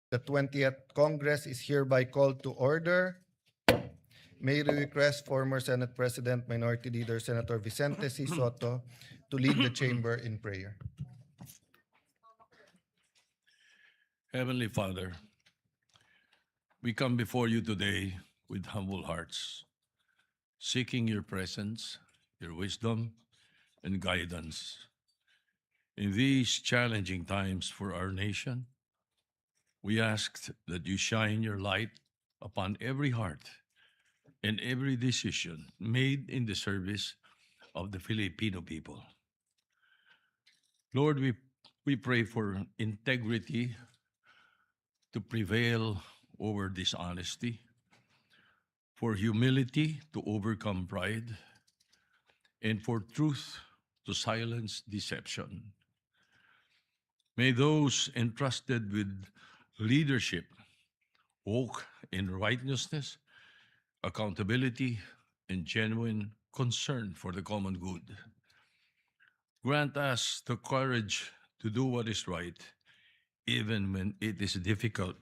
The 20th Congress is hereby called to order. May we request former Senate President Minority Leader Senator Vicente C. Soto to lead the chamber in prayer. Heavenly Father, we come before you today with humble hearts, seeking your presence, your wisdom, and guidance. In these challenging times for our nation, we ask that you shine your light upon every heart and every decision made in the service of the Filipino people. Lord, we pray for integrity to prevail over dishonesty, for humility to overcome pride, and for truth to silence deception. May those entrusted with leadership walk in righteousness, accountability, and genuine concern for the common good. Grant us the courage to do what is right, even when it is difficult.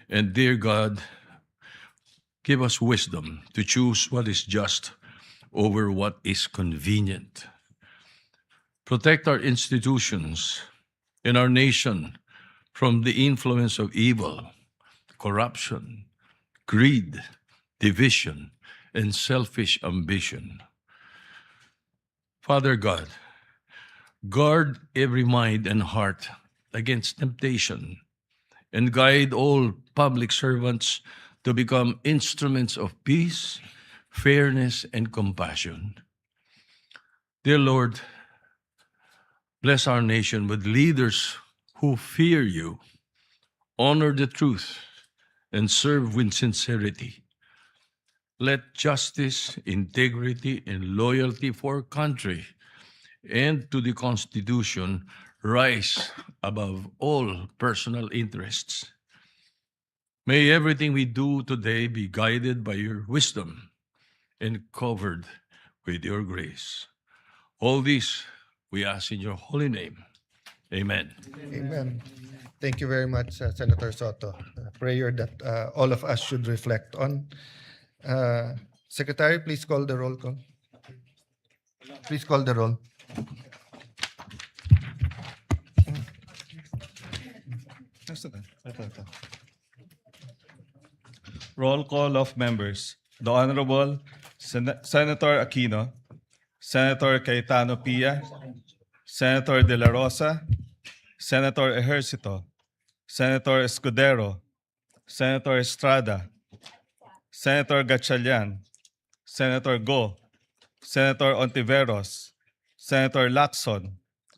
And dear God, give us wisdom to choose what is just over what is convenient. Protect our institutions and our nation from the influence of evil, corruption, greed, division, and selfish ambition. Father God, guard every mind and heart against temptation and guide all public servants to become instruments of peace, fairness, and compassion. Dear Lord, bless our nation with leaders who fear you, honor the truth, and serve with sincerity. Let justice, integrity, and loyalty for our country and to the Constitution rise above all personal interests. May everything we do today be guided by your wisdom and covered with your grace. All this we ask in your holy name. Amen. Amen. Thank you very much, Senator Soto. A prayer that all of us should reflect on. Secretary, please call the roll call. Please call the roll. Roll call of members. The Honorable Senator Aquino, Senator Cayetano Pia, Senator De La Rosa, Senator Ejercito, Senator Escudero, Senator Estrada, Senator Gatchalian, Senator Go, Senator Ontiveros, Senator Lacson,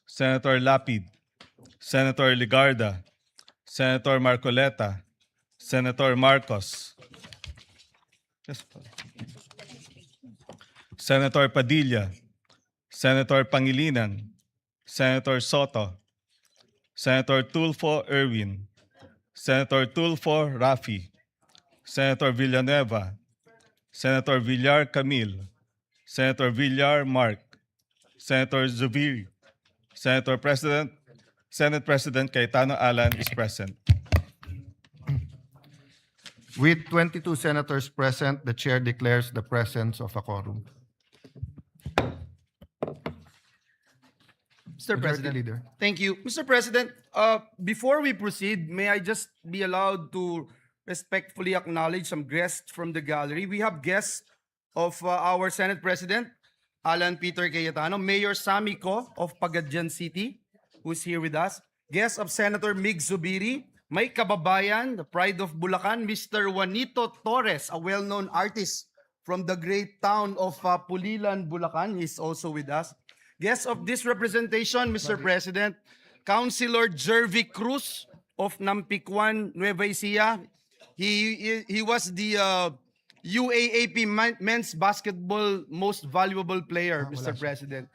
Senator Lapid, Senator Ligarda, Senator Marcoleta, Senator Marcos, Senator Padilla, Senator Pangilinan, Senator Soto, Senator Tulfo Erwin, Senator Tulfo Rafi, Senator Villanueva, Senator Villar Camille, Senator Villar Mark, Senator Zubiri, Senate President Cayetano Alan is present. With 22 senators present, the chair declares the presence of a quorum. Mr. Majority President. Leader. Thank you. Mr. President, before we proceed, may I just be allowed to respectfully acknowledge some guests from the gallery? We have guests of our Senate President, Alan Peter Cayetano, Mayor Sammy Co of Pagadian City, who's here with us, guests of Senator Mig Zubiri, may kababayan, the pride of Bulacan, Mr. Juanito Torres, a well-known artist from the great town of Pulilan, Bulacan. He's also with us. Guests of this representation, Mr. President, Councilor Jervy Cruz of Nampicuan, Nueva Ecija. He was the UAAP men's basketball most valuable player, Mr. President,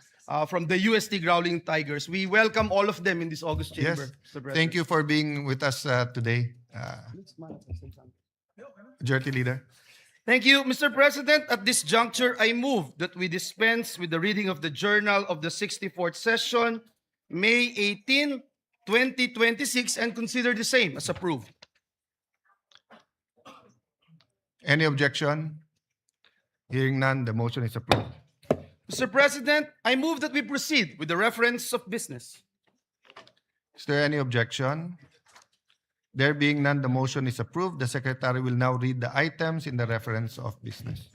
from the UST Growling Tigers. We welcome all of them in this August chamber, Yes. Mr. President. Thank you for being with us today. Majority Leader. Thank you, Mr. President. At this juncture, I move that we dispense with the reading of the Journal of the 64th Session, May 18, 2026 and consider the same as approved. Any objection? Hearing none, the motion is approved. Mr. President, I move that we proceed with the reference of business. Is there any objection? There being none, the motion is approved. The Secretary will now read the items in the reference of business.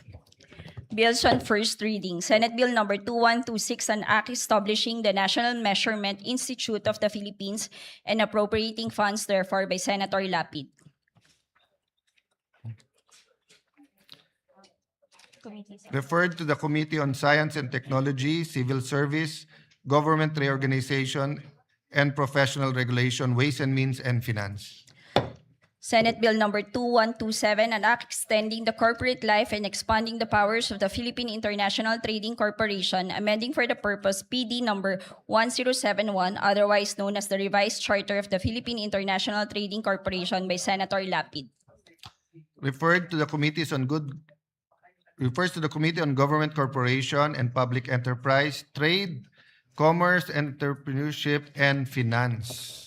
Bills on first reading. Senate Bill number 2126, an act establishing the National Measurement Institute of the Philippines and appropriating funds therefore by Senator Lapid. Referred to the Committee on Science and Technology, Civil Service, Government Reorganization, and Professional Regulation, Ways and Means, and Finance. Senate Bill number 2127, an act extending the corporate life and expanding the powers of the Philippine International Trading Corporation, amending for the purpose PD number 1071, otherwise known as the Revised Charter of the Philippine International Trading Corporation by Senator Lapid. Refers to the Committee on Government Corporation and Public Enterprise, Trade, Commerce, Entrepreneurship, and Finance.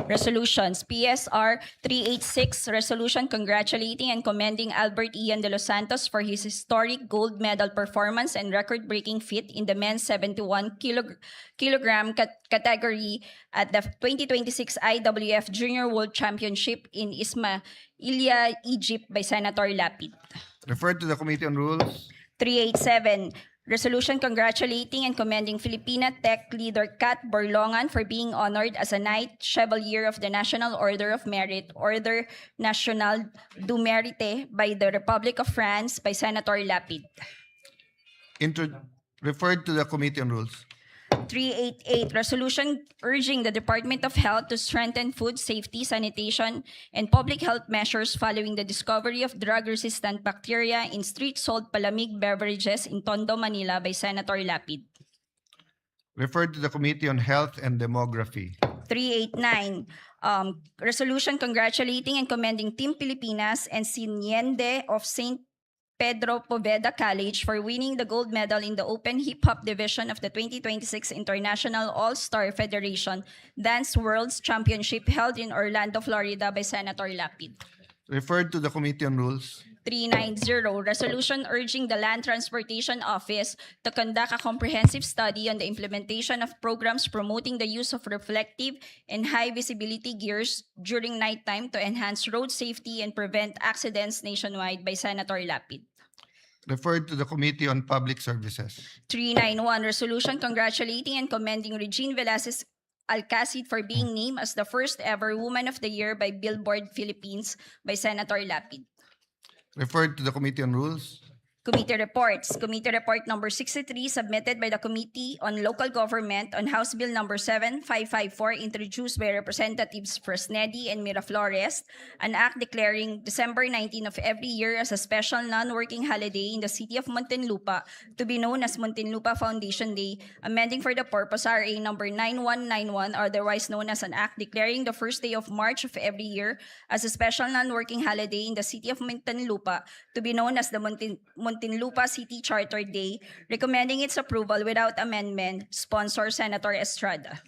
Resolutions. PSR 386, resolution congratulating and commending Albert Ian de los Santos for his historic gold medal performance and record-breaking feat in the men's 71 kilogram category at the 2026 IWF Junior World Championship in Ismailia, Egypt by Senator Lapid. Referred to the Committee on Rules. 387, resolution congratulating and commending Filipina Tech leader Kat Borlongan for being honored as a Knight Chevalier of the National Order of Merit, Order National du Mérite by the Republic of France by Senator Lapid. Referred to the Committee on Rules. 388, resolution urging the Department of Health to strengthen food safety, sanitation, and public health measures following the discovery of drug-resistant bacteria in street-sold palamig beverages in Tondo, Manila by Senator Lapid. Referred to the Committee on Health and Demography. 389, resolution congratulating and commending Team Pilipinas and Siniende of St. Pedro Poveda College for winning the gold medal in the Open Hip Hop Division of the 2026 International All-Star Federation Dance Worlds Championship held in Orlando, Florida by Senator Lapid. Referred to the Committee on Rules. 390, resolution urging the Land Transportation Office to conduct a comprehensive study on the implementation of programs promoting the use of reflective and high visibility gears during nighttime to enhance road safety and prevent accidents nationwide by Senator Lapid. Referred to the Committee on Public Services. 391, resolution congratulating and commending Regine Velasquez Alcacid for being named as the first ever Woman of the Year by Billboard Philippines by Senator Lapid. Referred to the Committee on Rules. Committee reports. Committee report number 63 submitted by the Committee on Local Government on House Bill number 7554 introduced by Representatives Fresnedi and Miraflores, an act declaring December 19 of every year as a special non-working holiday in the city of Muntinlupa to be known as Muntinlupa Foundation Day, amending for the purpose RA number 9191, otherwise known as an act declaring the first day of March of every year as a special non-working holiday in the city of Muntinlupa to be known as the Muntinlupa City Charter Day, recommending its approval without amendment. Sponsor, Senator Estrada.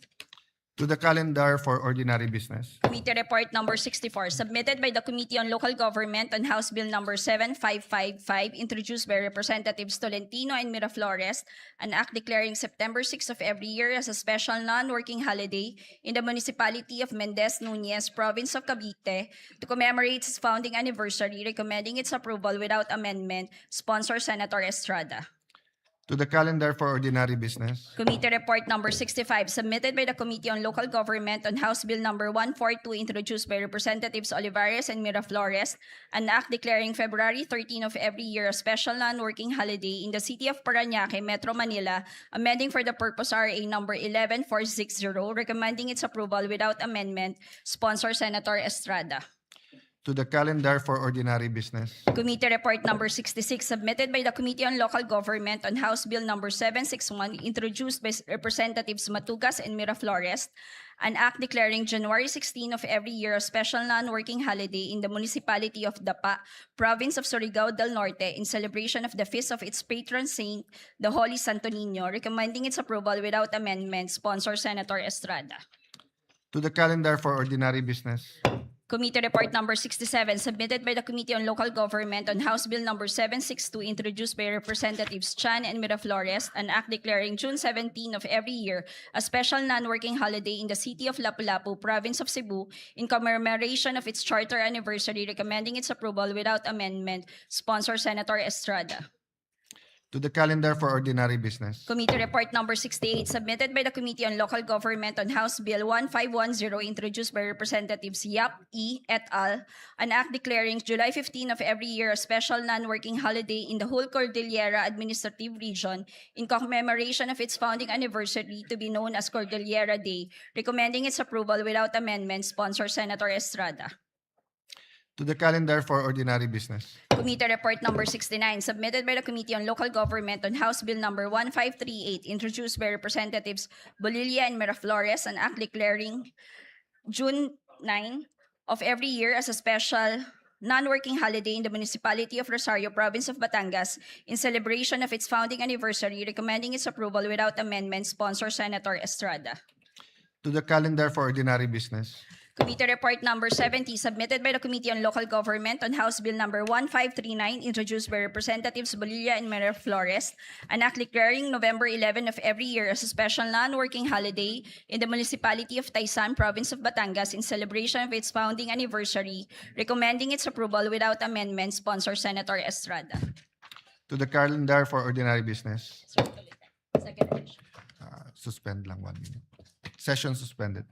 To the calendar for ordinary business. Committee report number 64, submitted by the Committee on Local Government on House Bill number 7555, introduced by Representatives Tolentino and Miraflores, an act declaring September 6 of every year as a special non-working holiday in the municipality of Mendez Nunez, province of Cavite, to commemorate its founding anniversary, recommending its approval without amendment. Sponsor, Senator Estrada. To the calendar for ordinary business. Committee report number 65, submitted by the Committee on Local Government on House Bill number 142, introduced by Representatives Olivares and Miraflores, an act declaring February 13 of every year a special non-working holiday in the city of Parañaque, Metro Manila, amending for the purpose RA number 11460, recommending its approval without amendment. Sponsor, Senator Estrada. To the calendar for ordinary business. Committee report number 66, submitted by the Committee on Local Government on House Bill number 761, introduced by Representatives Matugas and Miraflores, an act declaring January 16 of every year a special non-working holiday in the municipality of Dapa, province of Surigao del Norte, in celebration of the feast of its patron saint, the Holy Santo Niño, recommending its approval without amendment. Sponsor, Senator Estrada. To the calendar for ordinary business. Committee Report number 67, submitted by the Committee on Local Government on House Bill number 762, introduced by Representatives Chan and Miraflores, an act declaring June 17 of every year a special non-working holiday in the city of Lapu-Lapu, province of Cebu, in commemoration of its charter anniversary, recommending its approval without amendment. Sponsor Senator Estrada. To the calendar for ordinary business. Committee Report number 68, submitted by the Committee on Local Government on House Bill 1510, introduced by Representatives Yap E. et al., an act declaring July 15 of every year a special non-working holiday in the whole Cordillera Administrative Region in commemoration of its founding anniversary, to be known as Cordillera Day, recommending its approval without amendment. Sponsor Senator Estrada. To the calendar for ordinary business. Committee Report number 69, submitted by the Committee on Local Government on House Bill number 1538, introduced by Representatives Bolilla and Miraflores, an act declaring June 9 of every year as a special non-working holiday in the municipality of Rosario, province of Batangas, in celebration of its founding anniversary, recommending its approval without amendment. Sponsor Senator Estrada. To the calendar for ordinary business. Committee Report number 70, submitted by the Committee on Local Government on House Bill number 1539, introduced by Representatives Bolilla and Miraflores, an act declaring November 11 of every year as a special non-working holiday in the municipality of Taysan, province of Batangas, in celebration of its founding anniversary, recommending its approval without amendment. Sponsor Senator Estrada. To the calendar for ordinary business. Second. Suspend lang 1 minute. Session suspended.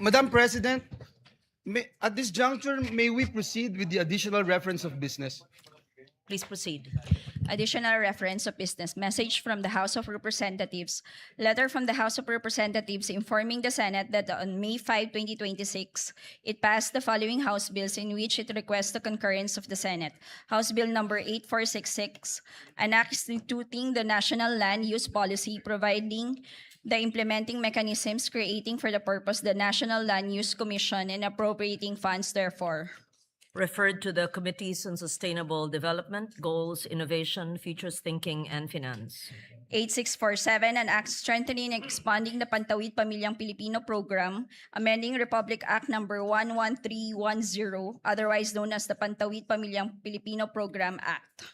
Madam President, at this juncture, may we proceed with the additional reference of business? Please proceed. Additional reference of business message from the House of Representatives. Letter from the House of Representatives informing the Senate that on May 5, 2026, it passed the following House bills in which it requests the concurrence of the Senate. House Bill number 8466, an act instituting the National Land Use Policy, providing the implementing mechanisms, creating for the purpose the National Land Use Commission, and appropriating funds therefore. Referred to the Committees on Sustainable Development, Goals, Innovation, Futures Thinking, and Finance. 8647, an act strengthening and expanding the Pantawid Pamilyang Pilipino program, amending Republic Act number 11310, otherwise known as the Pantawid Pamilyang Pilipino Program Act.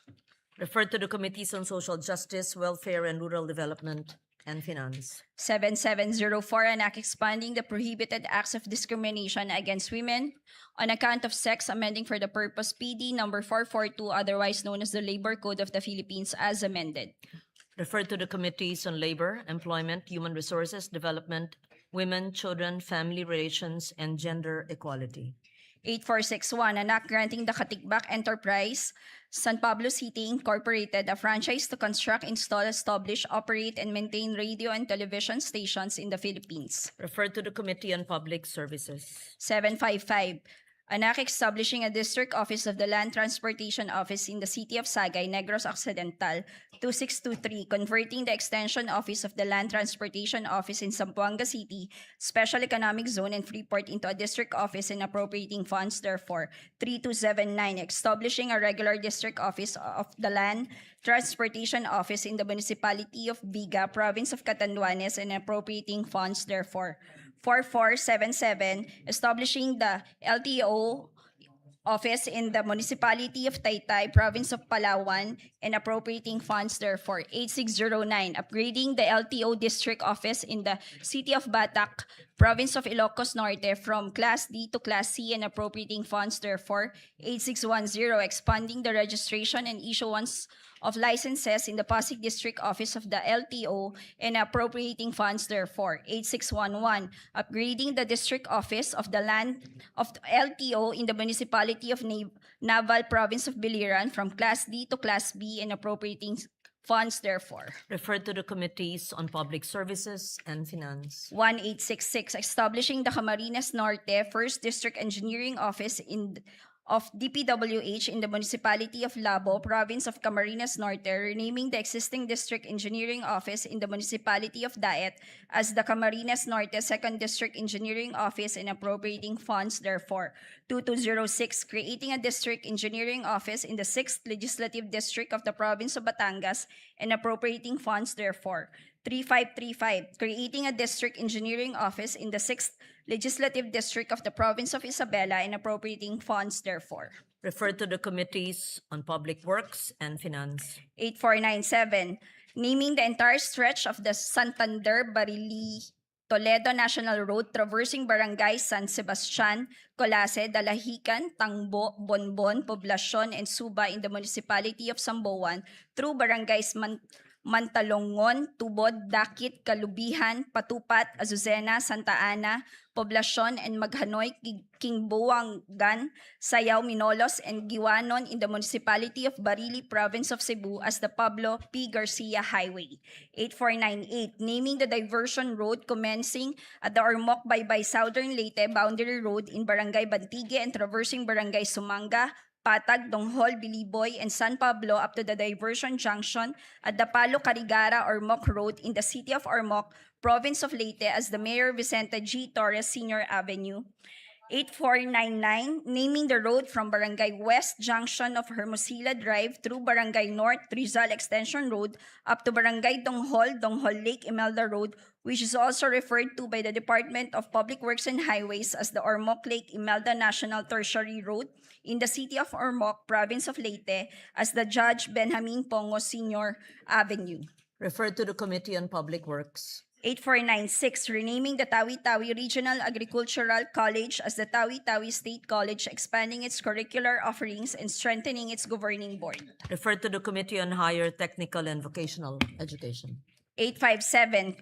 Referred to the Committees on Social Justice, Welfare, and Rural Development, and Finance. 7704, an act expanding the prohibited acts of discrimination against women on account of sex, amending for the purpose PD number 442, otherwise known as the Labor Code of the Philippines as amended. Referred to the Committees on Labor, Employment, Human Resources, Development, Women, Children, Family Relations, and Gender Equality. 8461, an act granting the Katikbak Enterprise, San Pablo City Incorporated, a franchise to construct, install, establish, operate, and maintain radio and television stations in the Philippines. Referred to the Committee on Public Services. 755, an act establishing a district office of the Land Transportation Office in the city of Sagay, Negros Occidental. 2623, converting the Extension Office of the Land Transportation Office in Zamboanga City, Special Economic Zone, and Freeport into a district office and appropriating funds therefore. 3279, establishing a regular district office of the Land Transportation Office in the municipality of Viga, province of Catanduanes, and appropriating funds therefore. 4477, establishing the LTO office in the municipality of Taytay, province of Palawan, and appropriating funds therefore. 8609, upgrading the LTO district office in the city of Batac, province of Ilocos Norte from Class D to Class C and appropriating funds therefore. 8610, expanding the registration and issuance of licenses in the Pasig District Office of the LTO and appropriating funds therefore. 8611, upgrading the District Office of the Land of the LTO in the municipality of Naval, province of Biliran from Class D to Class B and appropriating funds therefore. Referred to the Committees on Public Services and Finance. 1866, establishing the Camarines Norte First District Engineering Office of DPWH in the municipality of Labo, province of Camarines Norte, renaming the existing district engineering office in the municipality of Daet as the Camarines Norte Second District Engineering Office and appropriating funds therefore. 2206, creating a district engineering office in the 6th Legislative District of the province of Batangas and appropriating funds therefore. 3535, creating a district engineering office in the 6th Legislative District of the province of Isabela and appropriating funds therefore. Referred to the Committees on Public Works and Finance. 8497, naming the entire stretch of the Santander Barili Toledo National Road traversing barangays San Sebastian, Colase, Dalahican, Tangbo, Bonbon, Poblacion, and Suba in the municipality of Samboan through barangays Mantalongon, Tubod, Dakit, Kalubihan, Patupat, Azucena, Santa Ana, Poblacion, and Maghanoy, Kingbuangan, Sayao, Minolos, and Giwanon in the municipality of Barili, province of Cebu as the Pablo P. Garcia Highway. 8498, naming the diversion road commencing at the Ormoc Baybay Southern Leyte Boundary Road in Barangay Bantigue and traversing Barangay Sumanga, Patag, Donghol, Biliboy, and San Pablo up to the diversion junction at the Palo Carigara Ormoc Road in the city of Ormoc, province of Leyte as the Mayor Vicente G. Torres Sr. Avenue. 8499, naming the road from Barangay West Junction of Hermosilla Drive through Barangay North Rizal Extension Road up to Barangay Donghol, Donghol Lake, Imelda Road, which is also referred to by the Department of Public Works and Highways as the Ormoc Lake Imelda National Tertiary Road in the city of Ormoc, province of Leyte as the Judge Benjamin Pongo Sr. Avenue. Referred to the Committee on Public Works. 8496, renaming the Tawi-Tawi Regional Agricultural College as the Tawi-Tawi State College, expanding its curricular offerings and strengthening its governing board. Referred to the Committee on Higher Technical and Vocational Education. 857,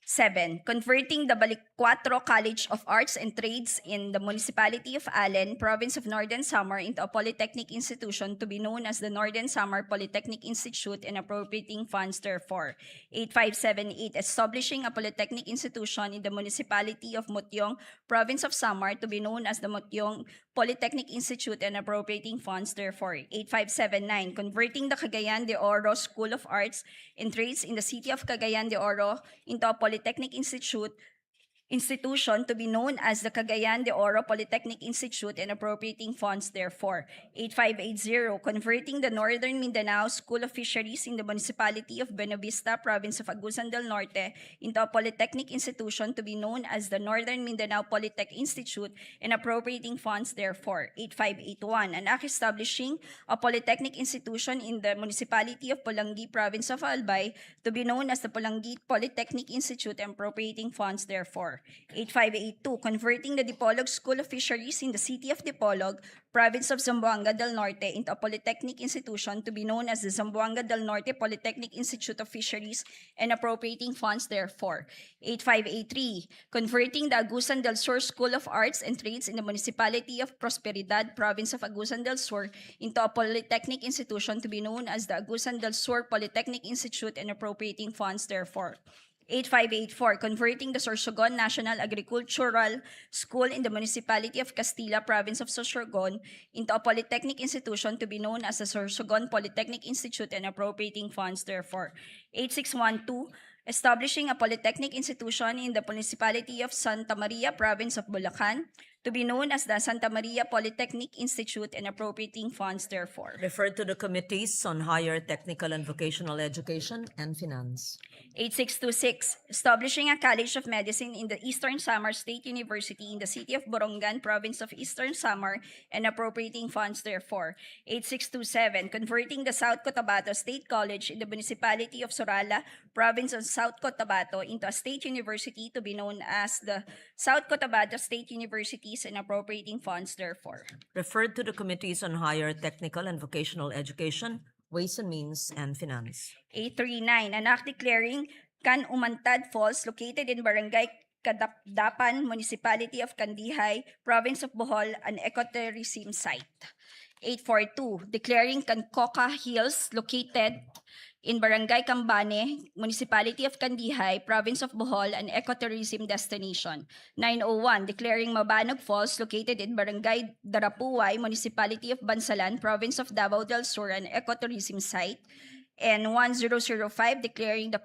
7. Converting the Balicuatro College of Arts and Trades in the Municipality of Allen, Province of Northern Samar into a polytechnic institution to be known as the Northern Samar Polytechnic Institute and appropriating funds therefore. 8578. Establishing a polytechnic institution in the Municipality of Mutyong, Province of Samar to be known as the Mutyong Polytechnic Institute and appropriating funds therefore. 8579. Converting the Cagayan de Oro School of Arts and Trades in the City of Cagayan de Oro into a polytechnic institution to be known as the Cagayan de Oro Polytechnic Institute and appropriating funds therefore. 8580. Converting the Northern Mindanao School of Fisheries in the Municipality of Buenavista, Province of Agusan del Norte into a polytechnic institution to be known as the Northern Mindanao Polytech Institute and appropriating funds therefore. 8581. An act establishing a polytechnic institution in the Municipality of Pulangi, Province of Albay to be known as the Pulangi Polytechnic Institute and appropriating funds therefore. 8582. Converting the Dipolog School of Fisheries in the City of Dipolog, Province of Zamboanga del Norte into a polytechnic institution to be known as the Zamboanga del Norte Polytechnic Institute of Fisheries and appropriating funds therefore. 8583. Converting the Agusan del Sur School of Arts and Trades in the Municipality of Prosperidad, Province of Agusan del Sur into a polytechnic institution to be known as the Agusan del Sur Polytechnic Institute and appropriating funds therefore. 8584. Converting the Sorsogon National Agricultural School in the Municipality of Castilla, Province of Sorsogon into a polytechnic institution to be known as the Sorsogon Polytechnic Institute and appropriating funds therefore. 8612. Establishing a polytechnic institution in the Municipality of Santa Maria, Province of Bulacan to be known as the Santa Maria Polytechnic Institute and appropriating funds therefore. Referred to the Committees on Higher Technical and Vocational Education and Finance. 8626. Establishing a College of Medicine in the Eastern Samar State University in the City of Borongan, Province of Eastern Samar and appropriating funds therefore. 8627. Converting the South Cotabato State College in the Municipality of Sorala, Province of South Cotabato into a state university to be known as the South Cotabato State Universities and appropriating funds therefore. Referred to the Committees on Higher Technical and Vocational Education, Ways and Means, and Finance. 839. An act declaring Can Umantad Falls located in Barangay Kadapdapan, Municipality of Kandihay, Province of Bohol, an ecotourism site. 842. Declaring Kankoka Hills located in Barangay Cambane, Municipality of Kandihay, Province of Bohol, an ecotourism destination. 901. Declaring Mabanog Falls located in Barangay Darapuay, Municipality of Bansalan, Province of Davao del Sur, an ecotourism site. And 1005. Declaring the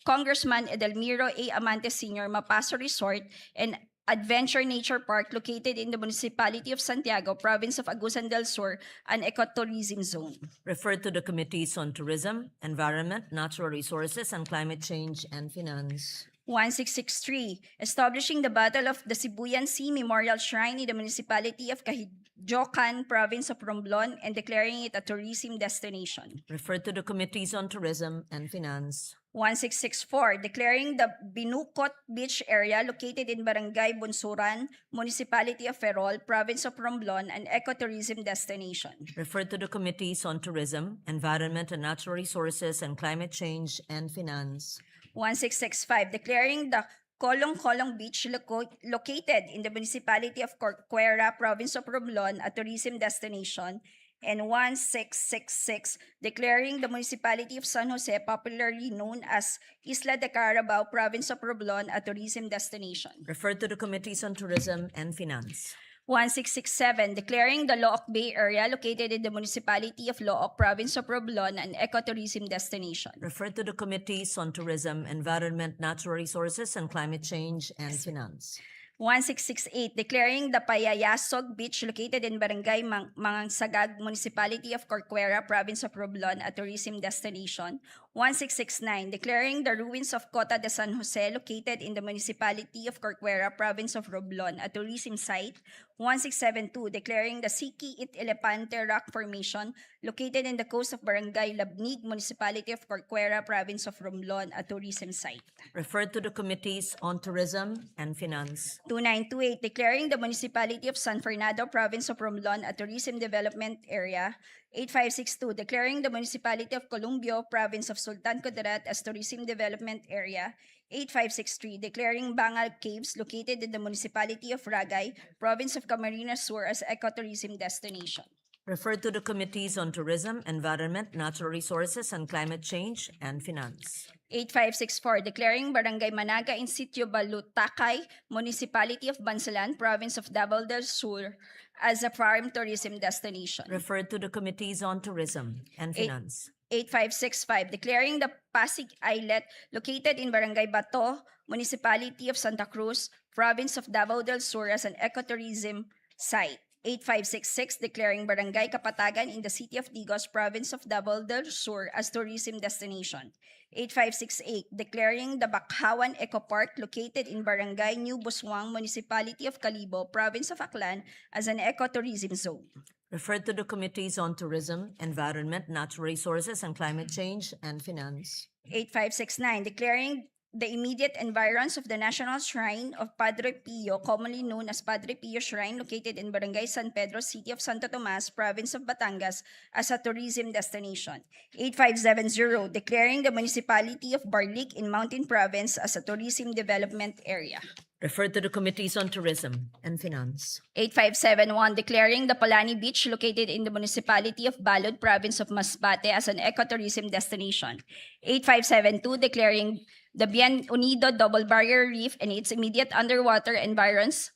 Congressman Edelmiro A. Amante Sr. Mapaso Resort and Adventure Nature Park located in the Municipality of Santiago, Province of Agusan del Sur, an ecotourism zone. Referred to the Committees on Tourism, Environment, Natural Resources, and Climate Change and Finance. 1663. Establishing the Battle of the Sibuyan Sea Memorial Shrine in the Municipality of Kahidjokan, Province of Romblon, and declaring it a tourism destination. Referred to the Committees on Tourism and Finance. 1664. Declaring the Binukot Beach area located in Barangay Bunsuran, Municipality of Ferrol, Province of Romblon, an ecotourism destination. Referred to the Committees on Tourism, Environment and Natural Resources, and Climate Change and Finance. 1665. Declaring the Kolong Beach located in the Municipality of Corcuera, Province of Romblon, a tourism destination. And 1666. Declaring the Municipality of San Jose, popularly known as Isla de Carabao, Province of Romblon, a tourism destination. Referred to the Committees on Tourism and Finance. 1667. Declaring the Looc Bay area located in the Municipality of Looc, Province of Romblon, an ecotourism destination. Referred to the Committees on Tourism, Environment, Natural Resources, and Climate Change and Finance. 1668. Declaring the Payayasog Beach located in Barangay Mangansagag, Municipality of Corcuera, Province of Romblon, a tourism destination. 1669. Declaring the ruins of Cota de San Jose located in the Municipality of Corcuera, Province of Romblon, a tourism site. 1672. Declaring the Siki It Elepante Rock Formation located in the coast of Barangay Labnig, Municipality of Corcuera, Province of Romblon, a tourism site. Referred to the Committees on Tourism and Finance. 2928. Declaring the Municipality of San Fernando, Province of Romblon, a tourism development area. 8562. Declaring the Municipality of Columbio, Province of Sultan Kudarat as tourism development area. 8563, declaring Bangal Caves located in the municipality of Ragay, province of Camarines Sur as ecotourism destination. Referred to the Committees on Tourism, Environment, Natural Resources, and Climate Change, and Finance. 8564, declaring Barangay Managa in Sitio Balutakay, municipality of Bansalan, province of Davao del Sur as a farm tourism destination. Referred to the Committees on Tourism and Eight- Finance. 8565, declaring the Pasig Islet located in Barangay Bato, municipality of Santa Cruz, province of Davao del Sur as an ecotourism site. 8566, declaring Barangay Kapatagan in the city of Digos, province of Davao del Sur as tourism destination. 8568, declaring the Bakhawan Eco Park located in Barangay New Buswang, municipality of Calibo, province of Aklan as an ecotourism zone. Referred to the Committees on Tourism, Environment, Natural Resources, and Climate Change, and Finance. 8569, declaring the immediate environs of the National Shrine of Padre Pio, commonly known as Padre Pio Shrine, located in Barangay San Pedro, City of Santo Tomas, Province of Batangas, as a tourism destination. 8570, declaring the municipality of Barlic in Mountain Province as a tourism development area. Referred to the Committees on Tourism and Finance. 8571, declaring the Palani Beach located in the municipality of Balod, province of Masbate as an ecotourism destination. 8572, declaring the Bien Unido Double Barrier Reef and its immediate underwater environs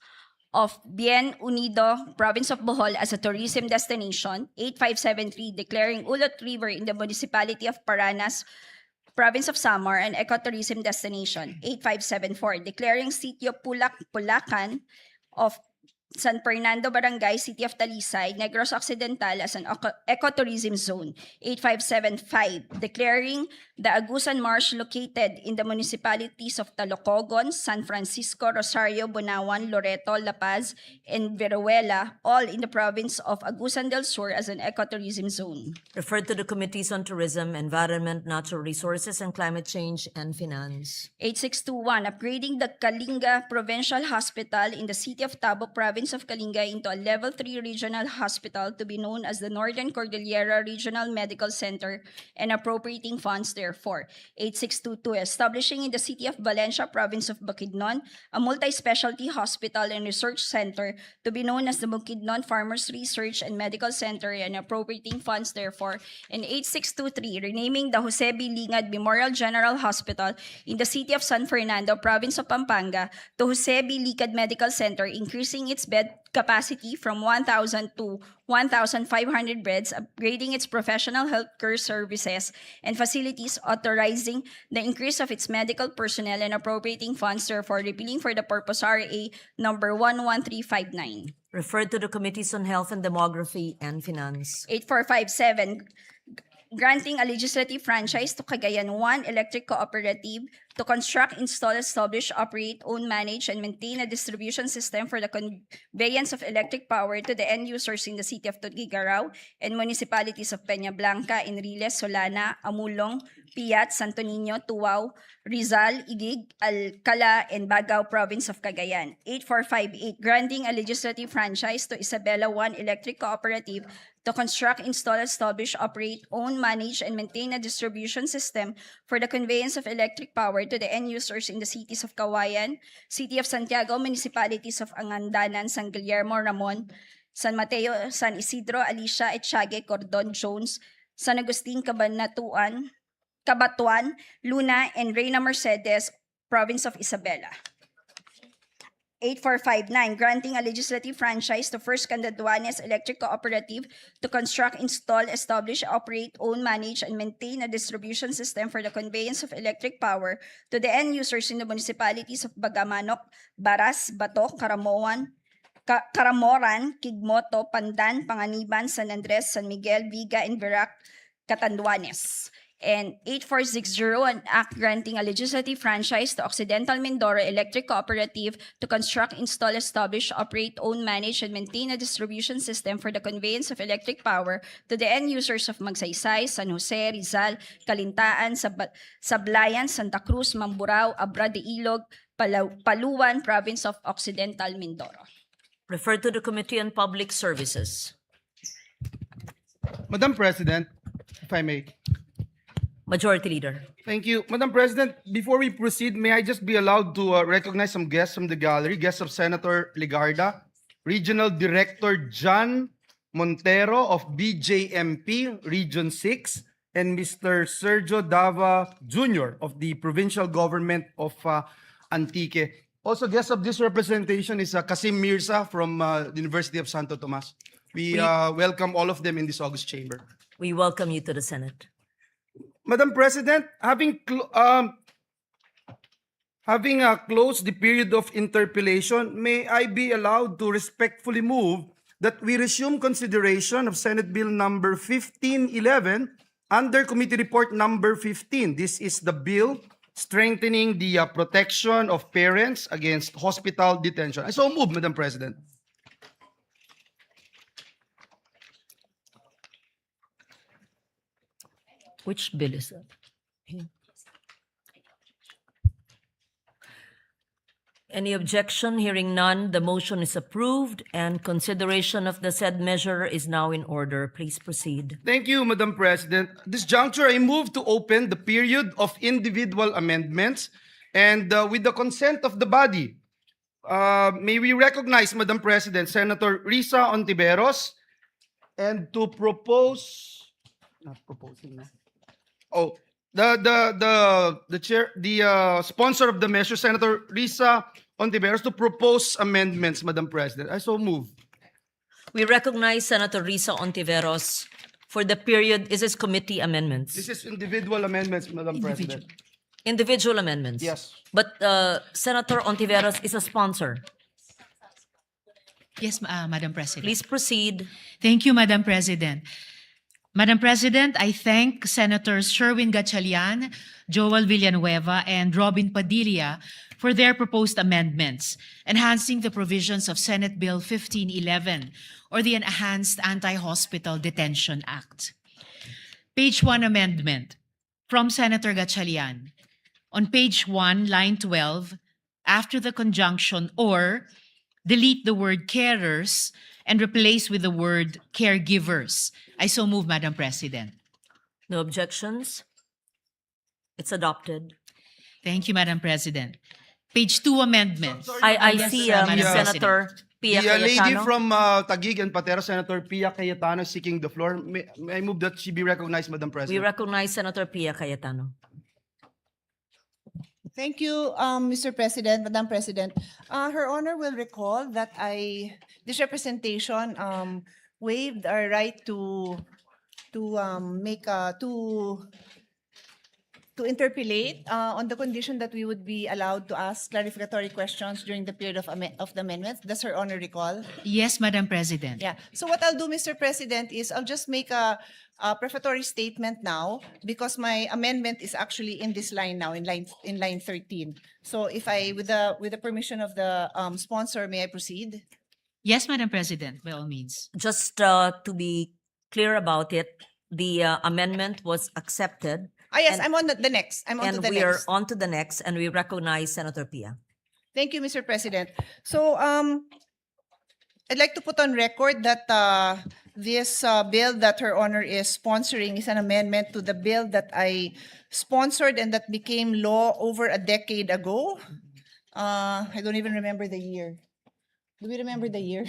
of Bien Unido, province of Bohol as a tourism destination. 8573, declaring Ulot River in the municipality of Paranas, province of Samar, an ecotourism destination. 8574, declaring Sitio Pulacan of San Fernando Barangay, City of Talisay, Negros Occidental as an ecotourism zone. 8575, declaring the Agusan Marsh located in the municipalities of Talocogon, San Francisco, Rosario, Bunawan, Loreto, La Paz, and Veruela, all in the province of Agusan del Sur as an ecotourism zone. Referred to the Committees on Tourism, Environment, Natural Resources, and Climate Change, and Finance. 8621, upgrading the Kalinga Provincial Hospital in the city of Tabo, province of Kalinga into a Level 3 regional hospital to be known as the Northern Cordillera Regional Medical Center and appropriating funds therefore. 8622, establishing in the city of Valencia, province of Bukidnon, a multi-specialty hospital and research center to be known as the Bukidnon Farmers Research and Medical Center and appropriating funds therefore. And 8623, renaming the Jose B. Lingad Memorial General Hospital in the city of San Fernando, province of Pampanga, to Jose B. Lingad Medical Center, increasing its bed capacity from 1,000 to 1,500 beds, upgrading its professional healthcare services and facilities, authorizing the increase of its medical personnel and appropriating funds, therefore repealing for the purpose RA number 11359. Referred to the Committees on Health and Demography and Finance. 8457, granting a legislative franchise to Cagayan 1 Electric Cooperative to construct, install, establish, operate, own, manage, and maintain a distribution system for the conveyance of electric power to the end users in the city of Tuguegarao and municipalities of Peña Blanca, Enriles, Solana, Amulong, Piat, Santo Niño, Tuwao, Rizal, Igig, Alcala, and Bagao, province of Cagayan. 8458, granting a legislative franchise to Isabela 1 Electric Cooperative to construct, install, establish, operate, own, manage, and maintain a distribution system for the conveyance of electric power to the end users in the cities of Kawayan, City of Santiago, municipalities of Angandanan, San Guillermo, Ramon, San Mateo, San Isidro, Alicia, Etiague, Cordon, Jones, San Agustin, Cabatuan, Luna, and Reyna Mercedes, province of Isabela. 8459, granting a legislative franchise to First Candaduanes Electric Cooperative to construct, install, establish, operate, own, manage, and maintain a distribution system for the conveyance of electric power to the end users in the municipalities of Bagamanok, Baras, Bato, Karamoran, Kigmoto, Pandan, Panganiban, San Andres, San Miguel, Viga, and Verac, Catanduanes. And 8460, an act granting a legislative franchise to Occidental Mindoro Electric Cooperative to construct, install, establish, operate, own, manage, and maintain a distribution system for the conveyance of electric power to the end users of Magsaysay, San Jose, Rizal, Calintaan, Sablayan, Santa Cruz, Mamburao, Abra de Ilog, Paluan, province of Occidental Mindoro. Referred to the Committee on Public Services. Madam President, if I may. Majority Leader. Thank you. Madam President, before we proceed, may I just be allowed to recognize some guests from the gallery? Guests of Senator Ligarda, Regional Director John Montero of BJMP Region 6, and Mr. Sergio Dava Jr. of the Provincial Government of Antique. Also, guest of this representation is Kasim Mirza from the University of Santo Tomas. We welcome all of them in this August chamber. We welcome you to the Senate. Madam President, having closed the period of interpellation, may I be allowed to respectfully move that we resume consideration of Senate Bill number 1511 under Committee Report number 15. This is the bill strengthening the protection of parents against hospital detention. I so move, Madam President. Which bill is that? Any objection? Hearing none, the motion is approved and consideration of the said measure is now in order. Please proceed. Thank you, Madam President. This juncture, I move to open the period of individual amendments and with the consent of the body, may we recognize, Madam President, Senator Risa Ontiveros and to propose, not proposing na. Oh, the chair, the sponsor of the measure, Senator Risa Ontiveros, to propose amendments, Madam President. I so move. We recognize Senator Risa Ontiveros for the period. Is this committee amendments? This is individual amendments, Madam President. Individual amendments? Yes. But Senator Ontiveros is a sponsor. Yes, Madam President. Please proceed. Thank you, Madam President. Madam President, I thank Senators Sherwin Gatchalian, Joel Villanueva, and Robin Padilla for their proposed amendments, enhancing the provisions of Senate Bill 1511, or the Enhanced Anti-Hospital Detention Act. Page 1 amendment from Senator Gatchalian. On page 1, line 12, after the conjunction or, delete the word carers and replace with the word caregivers. I so move, Madam President. No objections? It's adopted. Thank you, Madam President. Page 2 amendments. I Yes, see Madam Senator Pia The lady Cayetano. from Taguig and Patera, Senator Pia Cayetano, is seeking the floor. May I move that she be recognized, Madam We President? recognize Senator Pia Cayetano. Thank you, Mr. President, Madam President. Her Honor will recall that this representation waived our right to interpellate on the condition that we would be allowed to ask clarificatory questions during the period of the amendments. Does Her Honor recall? Yes, Madam President. Yeah. So what I'll do, Mr. President, is I'll just make a prefatory statement now because my amendment is actually in this line now, in line 13. So if with the permission of the sponsor, may I proceed? Yes, Madam President, by all means. Just to be clear about it, the amendment was accepted. Yes, And- I'm on the next. I'm on to And the we are next. on to the next, and we recognize Senator Pia. Thank you, Mr. President. So I'd like to put on record that this bill that Her Honor is sponsoring is an amendment to the bill that I sponsored and that became law over a decade ago. I don't even remember the year. Do we remember the year?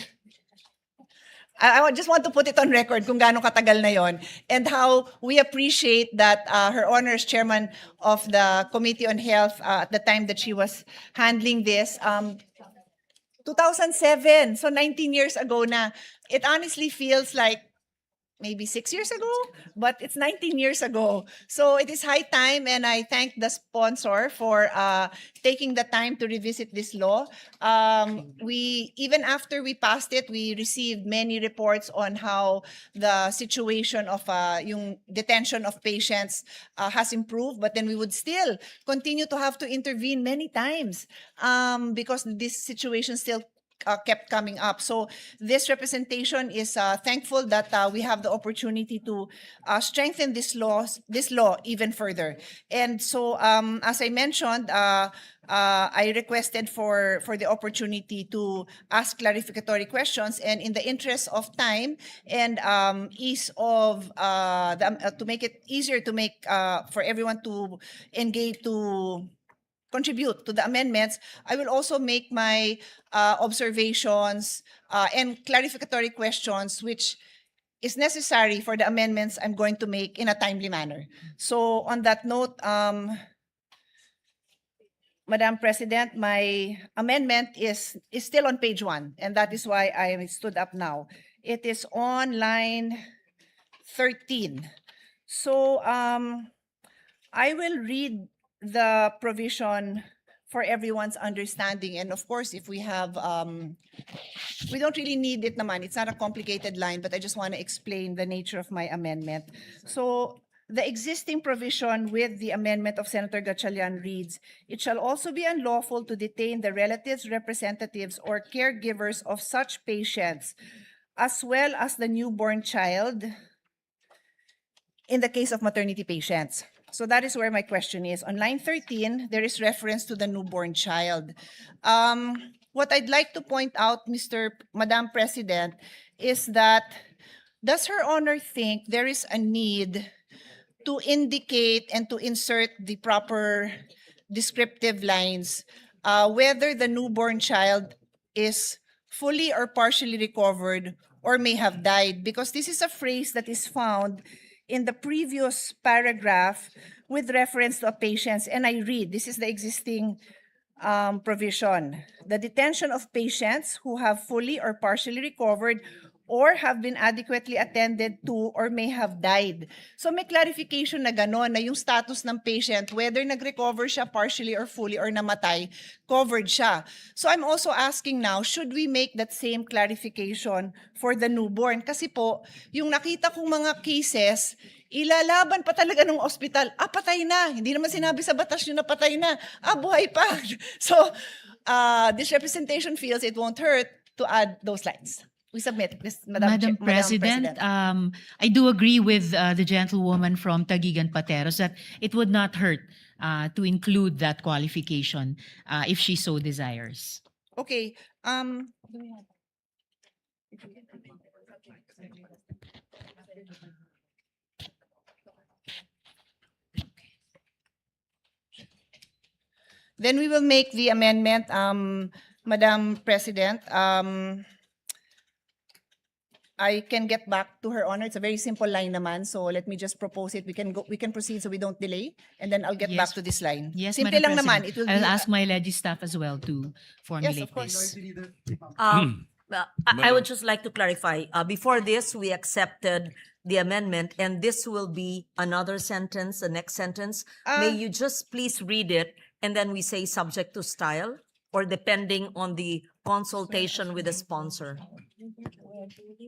I just want to put it on record kung gaano katagal na yon and how we appreciate that Her Honor is chairman of the Committee on Health at the time that she was handling this. 2007, so 19 years ago na. It honestly feels like maybe 6 years ago, but it's 19 years ago. So it is high time, and I thank the sponsor for taking the time to revisit this law. Even after we passed it, we received many reports on how the situation of yung detention of patients has improved, but then we would still continue to have to intervene many times because this situation still kept coming up. So this representation is thankful that we have the opportunity to strengthen this law even further. And so, as I mentioned, I requested for the opportunity to ask clarificatory questions, and in the interest of time and ease of to make it easier to make for everyone to engage to contribute to the amendments, I will also make my observations and clarificatory questions, which is necessary for the amendments I'm going to make in a timely manner. So on that note, Madam President, my amendment is still on page 1, and that is why I stood up now. It is on line 13. So I will read the provision for everyone's understanding. And of course, if we have, we don't really need it naman. It's not a complicated line, but I just want to explain the nature of my amendment. So the existing provision with the amendment of Senator Gatchalian reads, it shall also be unlawful to detain the relatives, representatives, or caregivers of such patients, as well as the newborn child in the case of maternity patients. So that is where my question is. On line 13, there is reference to the newborn child. What I'd like to point out, Madam President, is that does Her Honor think there is a need to indicate and to insert the proper descriptive lines whether the newborn child is fully or partially recovered or may have died? Because this is a phrase that is found in the previous paragraph with reference to a patient, and I read, this is the existing provision. The detention of patients who have fully or partially recovered or have been adequately attended to or may have died. So may clarification na gano'n, na yung status ng patient, whether nag-recover siya partially or fully or namatay, covered siya. So I'm also asking now, should we make that same clarification for the newborn? Kasi po, yung nakita kong mga cases, ilalaban pa talaga ng ospital, patay na. Hindi naman sinabi sa batas yun na patay na. Buhay pa. So this representation feels it won't hurt to add those lines. We submit, Madam President, I do agree with the gentlewoman from Taguigan Pateros that it would not hurt to include that qualification if she so desires. Okay. Then we will make the amendment, Madam President. I can get back to Her Honor. It's a very simple line naman, so let me just propose it. We can proceed so we don't delay, and then I'll get back to this line. Yes, Simple Madam lang President. naman. It will I will be ask my legis staff as well to formulate Yes, of course. this. I would just like to clarify. Before this, we accepted the amendment, and this will be another sentence, the next sentence. May you just please read it, and then we say subject to style, or depending on the consultation with the sponsor.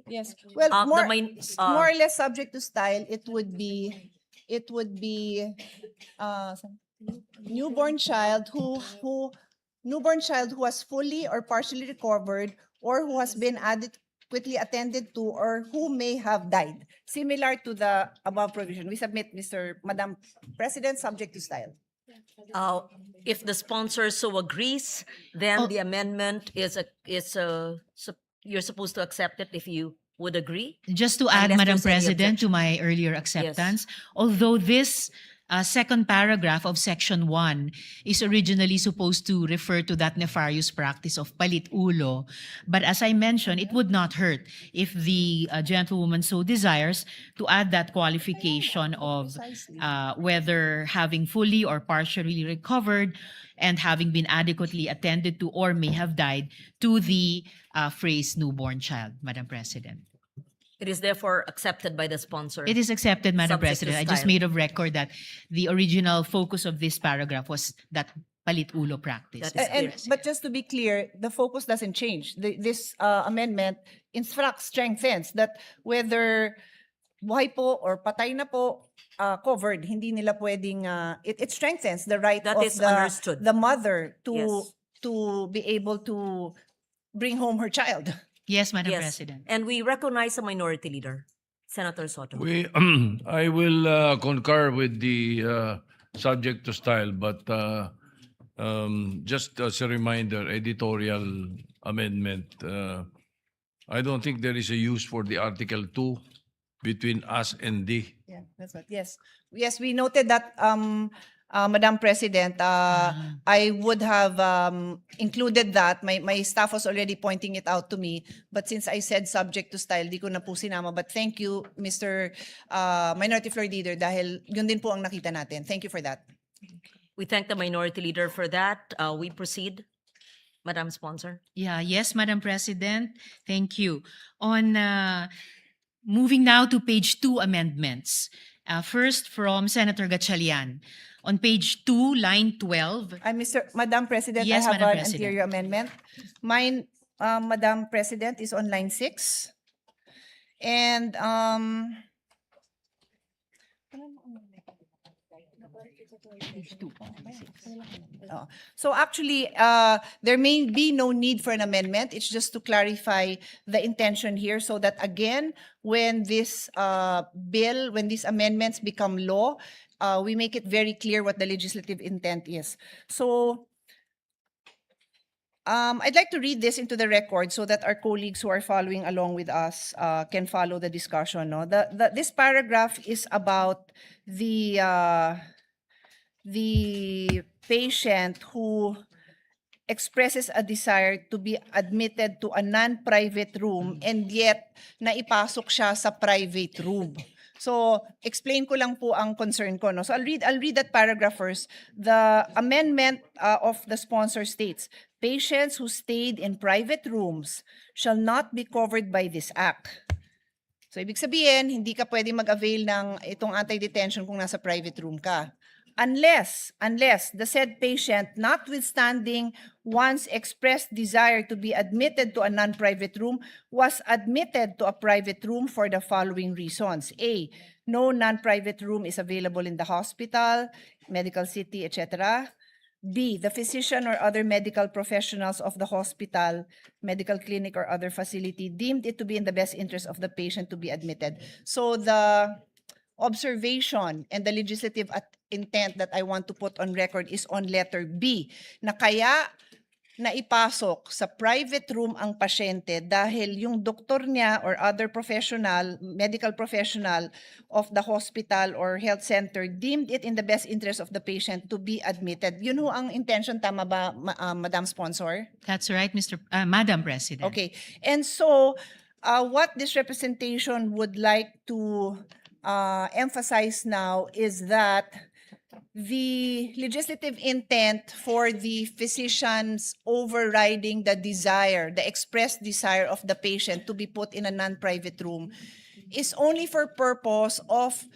Yes. Well, The more, main- more or less subject to style, it would be newborn child who has fully or partially recovered or who has been adequately attended to or who may have died. Similar to the above provision. We submit, Madam President, subject to style. If the sponsor so agrees, then the amendment you're supposed to accept it if you would agree. Just to add, Unless Madam there's any President, to objection. my earlier acceptance, although this second paragraph of Section 1 is originally supposed to refer to that nefarious practice of palit ulo, but as I mentioned, it would not hurt if the gentlewoman so desires to add that qualification of whether having fully or partially recovered and having been adequately attended to or may have died to the phrase newborn child, Madam President. It is therefore accepted by the sponsor. It is accepted, Madam Subject to President. I just style. made of record that the original focus of this paragraph was that palit ulo practice. That is clear. But just to be clear, the focus doesn't change. This amendment instructs, strengthens that whether buhay po or patay na po, covered, hindi nila pwedeng, it strengthens the right That of is understood. the mother to Yes. to be able to bring home her child. Yes, Madam Yes. President. And we recognize the minority leader, Senator Soto. I will concur with the subject to style, but just as a reminder, editorial amendment. I don't think there is a use for the Article 2 between us and D. Yeah, that's what. Yes, yes, we noted that, Madam President. I would have included that. My staff was already pointing it out to me, but since I said subject to style, di ko na po sinama. But thank you, Mr. Minority Floor Leader, dahil yun din po ang nakita natin. Thank you for that. We thank the minority leader for that. We proceed. Madam Sponsor. Yeah, yes, Madam President. Thank you. On moving now to page 2 amendments. First from Senator Gatchalian. On page 2, line 12. Madam President, Yes, I have Madam an President. anterior amendment. Mine, Madam President, is on line 6. And so actually, there may be no need for an amendment. It's just to clarify the intention here so that again, when this when these amendments become law, we make it very clear what the legislative intent is. So I'd like to read this into the record so that our colleagues who are following along with us can follow the discussion. No? This paragraph is about the patient who expresses a desire to be admitted to a non-private room and yet naipasok siya sa private room. So, explain ko lang po ang concern ko. No? So, I'll read that paragraph first. The amendment of the sponsor states, patients who stayed in private rooms shall not be covered by this act. So, ibig sabihin, hindi ka pwede mag-avail ng itong anti-detention kung nasa private room ka. Unless the said patient, notwithstanding one's expressed desire to be admitted to a non-private room, was admitted to a private room for the following reasons. A, no non-private room is available in the hospital, medical city, etc. B, the physician or other medical professionals of the hospital, medical clinic, or other facility deemed it to be in the best interest of the patient to be admitted. So the observation and the legislative intent that I want to put on record is on letter B, na kaya naipasok sa private room ang pasyente dahil yung doktor niya or other professional, medical professional of the hospital or health center deemed it in the best interest of the patient to be admitted. Yun ho ang intention, tama ba, Madam Sponsor? That's right, Madam President. Okay. And so, what this representation would like to emphasize now is that the legislative intent for the physicians overriding the desire, the expressed desire of the patient to be put in a non-private room is only for purpose of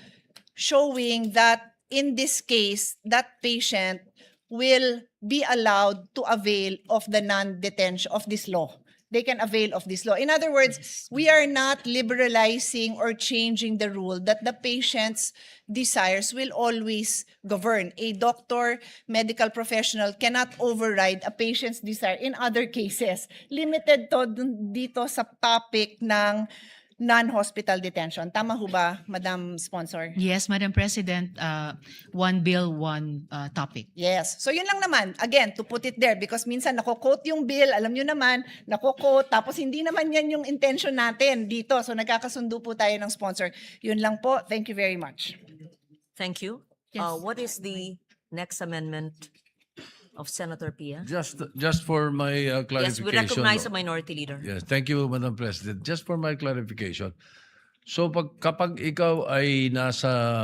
showing that in this case, that patient will be allowed to avail of the non-detention of this law. They can avail of this law. In other words, we are not liberalizing or changing the rule that the patient's desires will always govern. A doctor, medical professional cannot override a patient's desire in other cases. Limited to dito sa topic ng non-hospital detention. Tama ho ba, Madam Sponsor? Yes, Madam President. One bill, one topic. Yes. So yun lang naman, again, to put it there, because minsan nako-quote yung bill, alam nyo naman, nako-quote, tapos hindi naman yan yung intention natin dito. So nagkakasundo po tayo ng sponsor. Yun lang po. Thank you very much. Thank you. Yes. What is the next amendment of Senator Pia? Just for my Yes, clarification. we recognize the minority leader. Yes, thank you, Madam President. Just for my clarification. So kapag ikaw ay nasa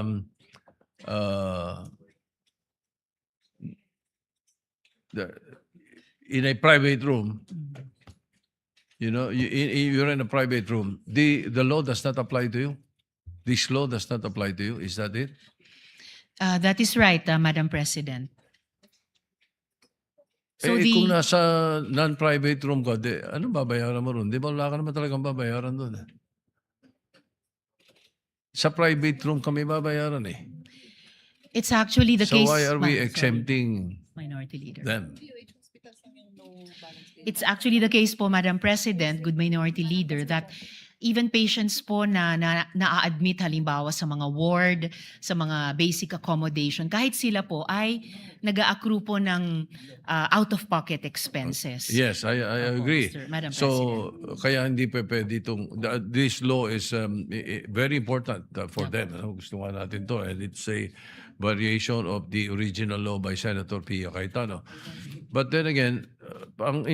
in a private room, you know, you're in a private room, the law does not apply to you? This law does not apply to you? Is that it? That is right, Madam President. So Kung nasa non-private room ka, ano babayaran mo ron? Di ba wala ka naman talagang babayaran doon? Sa private room kami babayaran eh. it's actually the So case. why are we Sorry, exempting Minority Leader. them? It's actually the case po, Madam President, good Minority Leader, that even patients po na-admit halimbawa sa mga ward, sa mga basic accommodation, kahit sila po ay nag-a-accrue po ng out-of-pocket expenses. Yes, I Opo, agree. Madam So, President. kaya hindi pa pwede this law is very important for them. Ano? Gusto nga natin to. And it's a variation of the original law by Senator Pia Cayetano. But then again, ang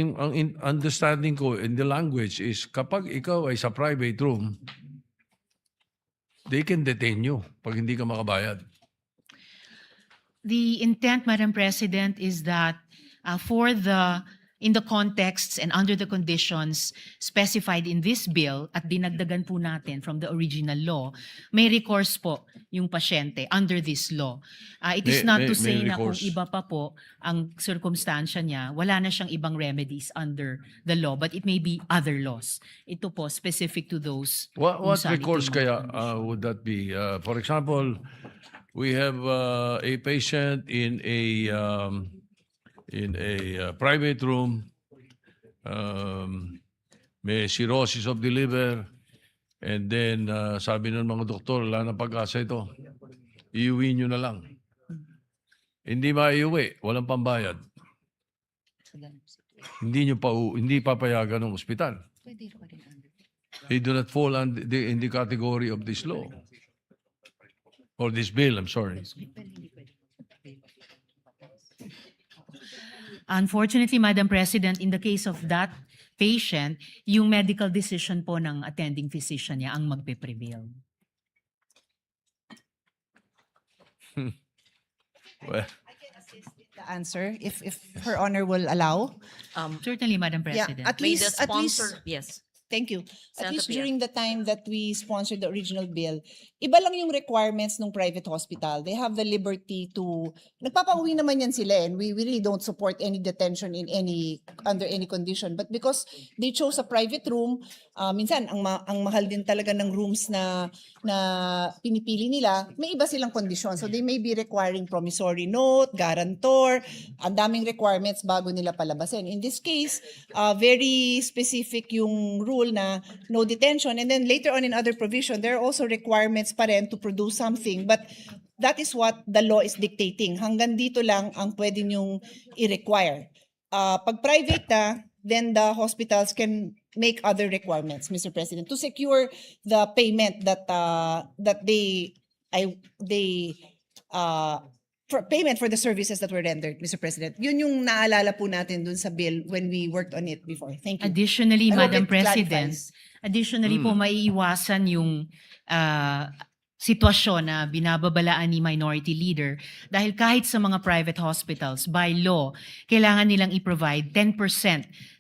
understanding ko in the language is kapag ikaw ay sa private room, they can detain you pag hindi ka makabayad. The intent, Madam President, is that in the contexts and under the conditions specified in this bill at dinagdagan po natin from the original law, may recourse po yung pasyente under this law. It is not to say may na kung recourse. iba pa po ang circumstansya niya, wala na siyang ibang remedies under the law, but it may be other laws. Ito po, specific to those. What kung saan recourse ito kaya yung- would that be? For example, we have a patient in a private room, may cirrhosis of the liver, and then sabi ng mga doktor, wala na pag-asa ito. Iuwi nyo na lang. Hindi maiuwi, walang pambayad. Hindi papayagan ng ospital. They do not fall in the category of this law. Or this bill, I'm sorry. Unfortunately, Madam President, in the case of that patient, yung medical decision po ng attending physician niya ang magpe-prevail. Well, The answer, if Her Honor will allow. Certainly, Madam Yeah, President. at May the least, at least, sponsor, yes. thank you. At Senator least Pia. during the time that we sponsored the original bill, iba lang yung requirements ng private hospital. They have the liberty to, nagpapauwi naman yan sila and we really don't support any detention under any condition. But because they chose a private room, minsan ang mahal din talaga ng rooms na pinipili nila, may iba silang kondisyon. So they may be requiring promissory note, guarantor, ang daming requirements bago nila palabasin. In this case, very specific yung rule na no detention. And then later on in other provision, there are also requirements pa rin to produce something. But that is what the law is dictating. Hanggang dito lang ang pwede nyong i-require. Pag private na, then the hospitals can make other requirements, Mr. President, to secure the payment that for payment for the services that were rendered, Mr. President. Yun yung naalala po natin dun sa bill when we worked on it before. Thank you. Additionally, I hope Madam it President, clarifies. po maiiwasan yung sitwasyon na binababalaan ni Minority Leader dahil kahit sa mga private hospitals, by law, kailangan nilang i-provide 10%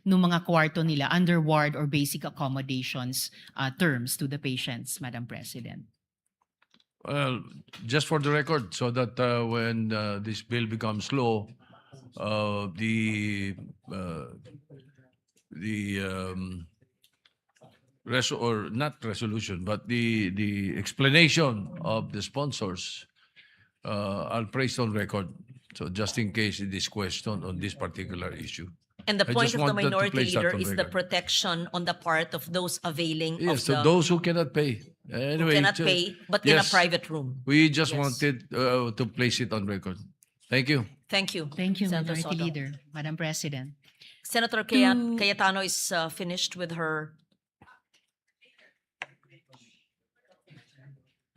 ng mga kwarto nila under ward or basic accommodations terms to the patients, Madam President. well, just for the record, so that when this bill becomes law, the not resolution, but the explanation of the sponsors, I'll place on record. So just in case it is questioned on this particular issue. And the I point just of the wanted to minority place that leader on is the record. protection on the part of those availing Yes, of so the those who cannot pay. who Anyway, cannot pay, but in a yes. private room. We just Yes. wanted to place it on record. Thank you. Thank you. Thank you, Senator Minority Soto. Leader, Madam President. Senator Cayetano is finished with her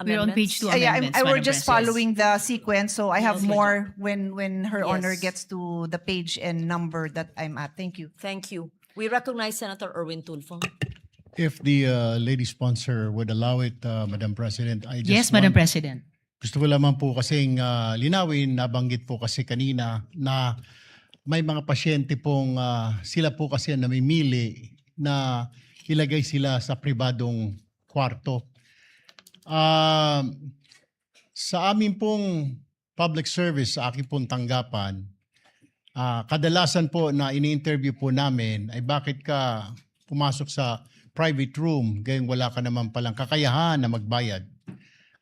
We're on page amendments. 2 amendments, we're Madam just President. following the sequence, so I have Okay. more when Her Honor Yes. gets to the page and number that I'm at. Thank you. Thank you. We recognize Senator Erwin Tulfo. If the lady sponsor would allow it, Madam President, I just Yes, Madam want- President. Gusto ko lamang po kasing linawin, nabanggit po kasi kanina na may mga pasyente pong sila po kasi ang namimili na ilagay sila sa pribadong kwarto. Sa amin pong public service, sa aking pong tanggapan, kadalasan po na ini-interview po namin ay bakit ka pumasok sa private room gayong wala ka naman palang kakayahan na magbayad.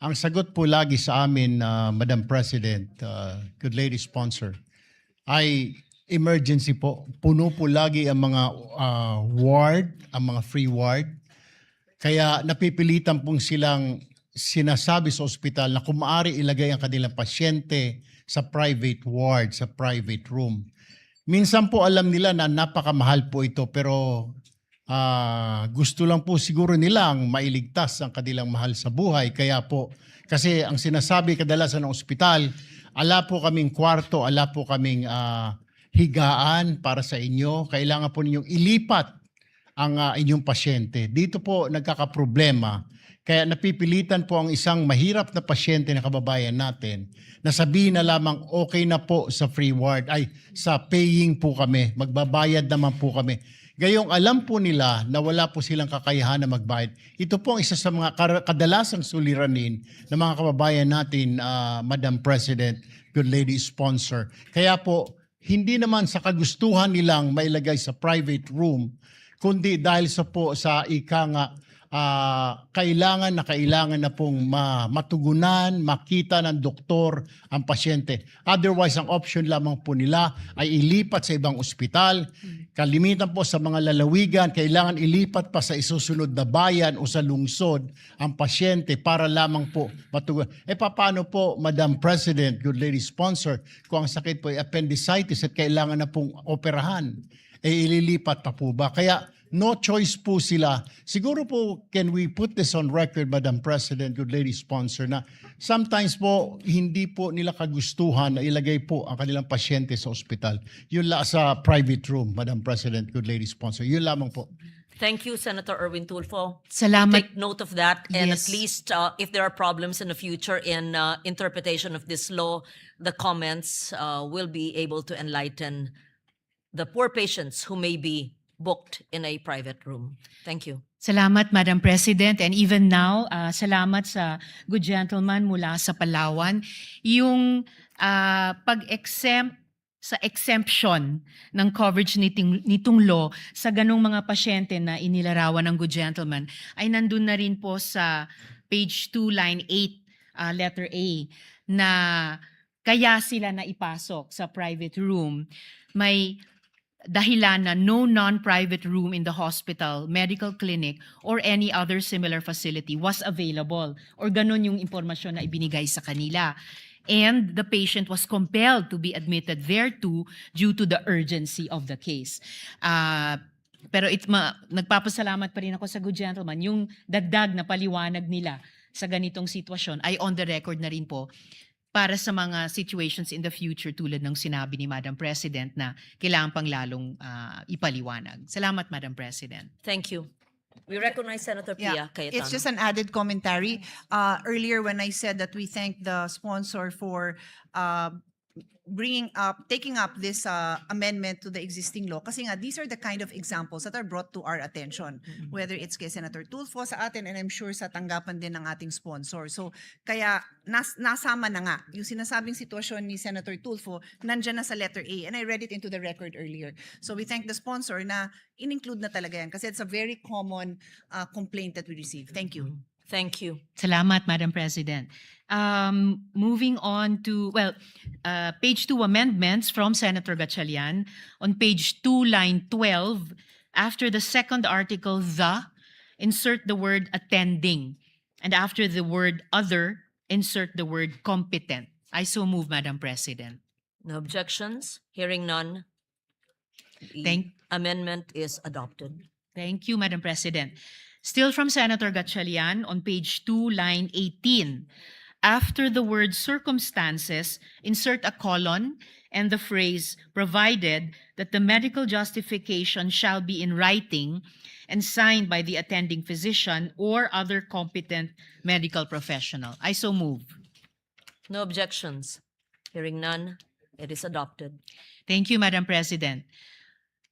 Ang sagot po lagi sa amin, Madam President, good lady sponsor, ay emergency po. Puno po lagi ang mga ward, ang mga free ward. Kaya napipilitan pong silang sinasabi sa ospital na kung maaari ilagay ang kanilang pasyente sa private ward, sa private room. Minsan po alam nila na napakamahal po ito pero gusto lang po siguro nilang mailigtas ang kanilang mahal sa buhay. Kaya po, kasi ang sinasabi kadalasan ng ospital, ala po kaming kwarto, ala po kaming higaan para sa inyo. Kailangan po ninyong ilipat ang inyong pasyente. Dito po nagkakaproblema. Kaya napipilitan po ang isang mahirap na pasyente na kababayan natin na sabihin na lamang okay na po sa free ward, ay sa paying po kami, magbabayad naman po kami. Gayong alam po nila na wala po silang kakayahan na magbayad. Ito po ang isa sa mga kadalasang suliranin ng mga kababayan natin, Madam President, good lady sponsor. Kaya po, hindi naman sa kagustuhan nilang mailagay sa private room, kundi dahil sa ika nga kailangan na pong matugunan, makita ng doktor ang pasyente. Otherwise, ang option lamang po nila ay ilipat sa ibang ospital. Kalimitan po sa mga lalawigan, kailangan ilipat pa sa isusunod na bayan o sa lungsod ang pasyente para lamang po matugunan. Paano po, Madam President, good lady sponsor, kung ang sakit po ay appendicitis at kailangan na pong operahan? Ililipat pa po ba? Kaya no choice po sila. Siguro po, can we put this on record, Madam President, good lady sponsor, na sometimes po, hindi po nila kagustuhan na ilagay po ang kanilang pasyente sa ospital. Yun sa private room, Madam President, good lady sponsor. Yun lamang po. Thank you, Senator Erwin Tulfo. Salamat. Take note of that, and Yes. at least if there are problems in the future in interpretation of this law, the comments will be able to enlighten the poor patients who may be booked in a private room. Thank you. Salamat, Madam President. And even now, salamat sa good gentleman mula sa Palawan. Yung pag-exempt sa exemption ng coverage nitong law sa ganong mga pasyente na inilarawan ng good gentleman ay nandun na rin po sa page 2, line 8, letter A, na kaya sila na ipasok sa private room. May dahilan na no non-private room in the hospital, medical clinic, or any other similar facility was available. Or ganun yung impormasyon na ibinigay sa kanila. And the patient was compelled to be admitted thereto due to the urgency of the case. Pero nagpapasalamat pa rin ako sa good gentleman. Yung dagdag na paliwanag nila sa ganitong sitwasyon ay on the record na rin po para sa mga situations in the future tulad ng sinabi ni Madam President na kailangan pang lalong ipaliwanag. Salamat, Madam President. Thank you. We recognize Senator Pia Cayetano. It's just an added commentary. Earlier when I said that we thank the sponsor for taking up this amendment to the existing law, kasi nga these are the kind of examples that are brought to our attention, whether it's kay Senator Tulfo sa atin and I'm sure sa tanggapan din ng ating sponsor. So kaya nasama na nga yung sinasabing sitwasyon ni Senator Tulfo, nandyan na sa letter A, and I read it into the record earlier. So we thank the sponsor na in-include na talaga yan kasi it's a very common complaint that we receive. Thank you. Thank you. Salamat, Madam President. Moving on to, page 2 amendments from Senator Gatchalian. On page 2, line 12, after the second article, insert the word attending. And after the word other, insert the word competent. I so move, Madam President. No objections? Hearing none. The amendment is adopted. Thank you, Madam President. Still from Senator Gatchalian, on page 2, line 18. After the word circumstances, insert a colon and the phrase, provided that the medical justification shall be in writing and signed by the attending physician or other competent medical professional. I so move. No objections? Hearing none, it is adopted. Thank you, Madam President.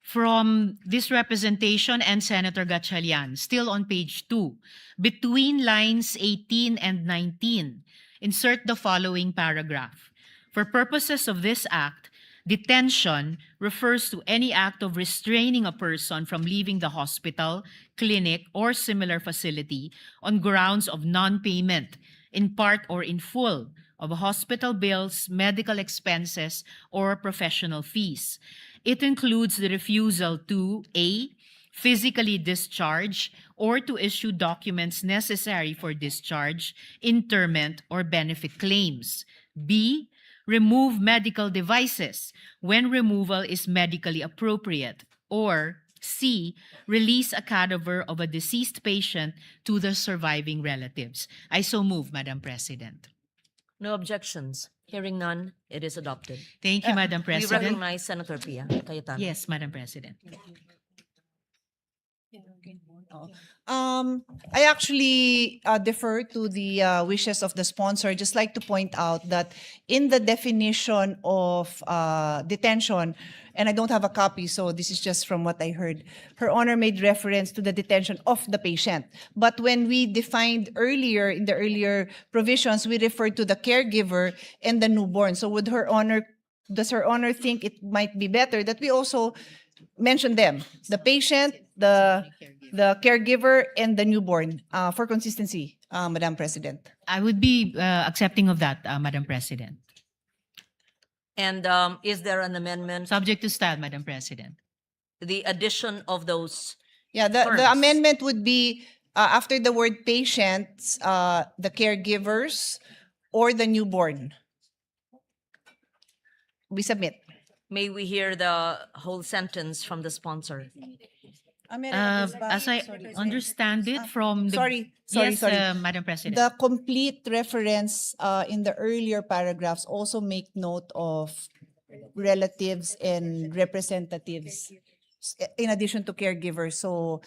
From this representation and Senator Gatchalian, still on page 2, between lines 18 and 19, insert the following paragraph. For purposes of this act, detention refers to any act of restraining a person from leaving the hospital, clinic, or similar facility on grounds of non-payment, in part or in full, of hospital bills, medical expenses, or professional fees. It includes the refusal to A, physically discharge or to issue documents necessary for discharge, interment, or benefit claims. B, remove medical devices when removal is medically appropriate. Or C, release a cadaver of a deceased patient to the surviving relatives. I so move, Madam President. No objections. Hearing none, it is adopted. Thank you, Madam We President. recognize Senator Pia Cayetano. Yes, Madam President. I actually defer to the wishes of the sponsor. Just like to point out that in the definition of detention, and I don't have a copy, so this is just from what I heard, Her Honor made reference to the detention of the patient. But when we defined earlier, in the earlier provisions, we referred to the caregiver and the newborn. So does Her Honor think it might be better that we also mention them, the patient, the caregiver, and the newborn, for consistency, Madam President? I would be accepting of that, Madam President. And is there an amendment? Subject to style, Madam President. The addition of those. Yeah, Terms. the amendment would be after the word patients, the caregivers, or the newborn. We submit. May we hear the whole sentence from the sponsor? As I understand it from the... Sorry. Yes, Madam President. The complete reference in the earlier paragraphs also make note of relatives and representatives in addition to caregivers. So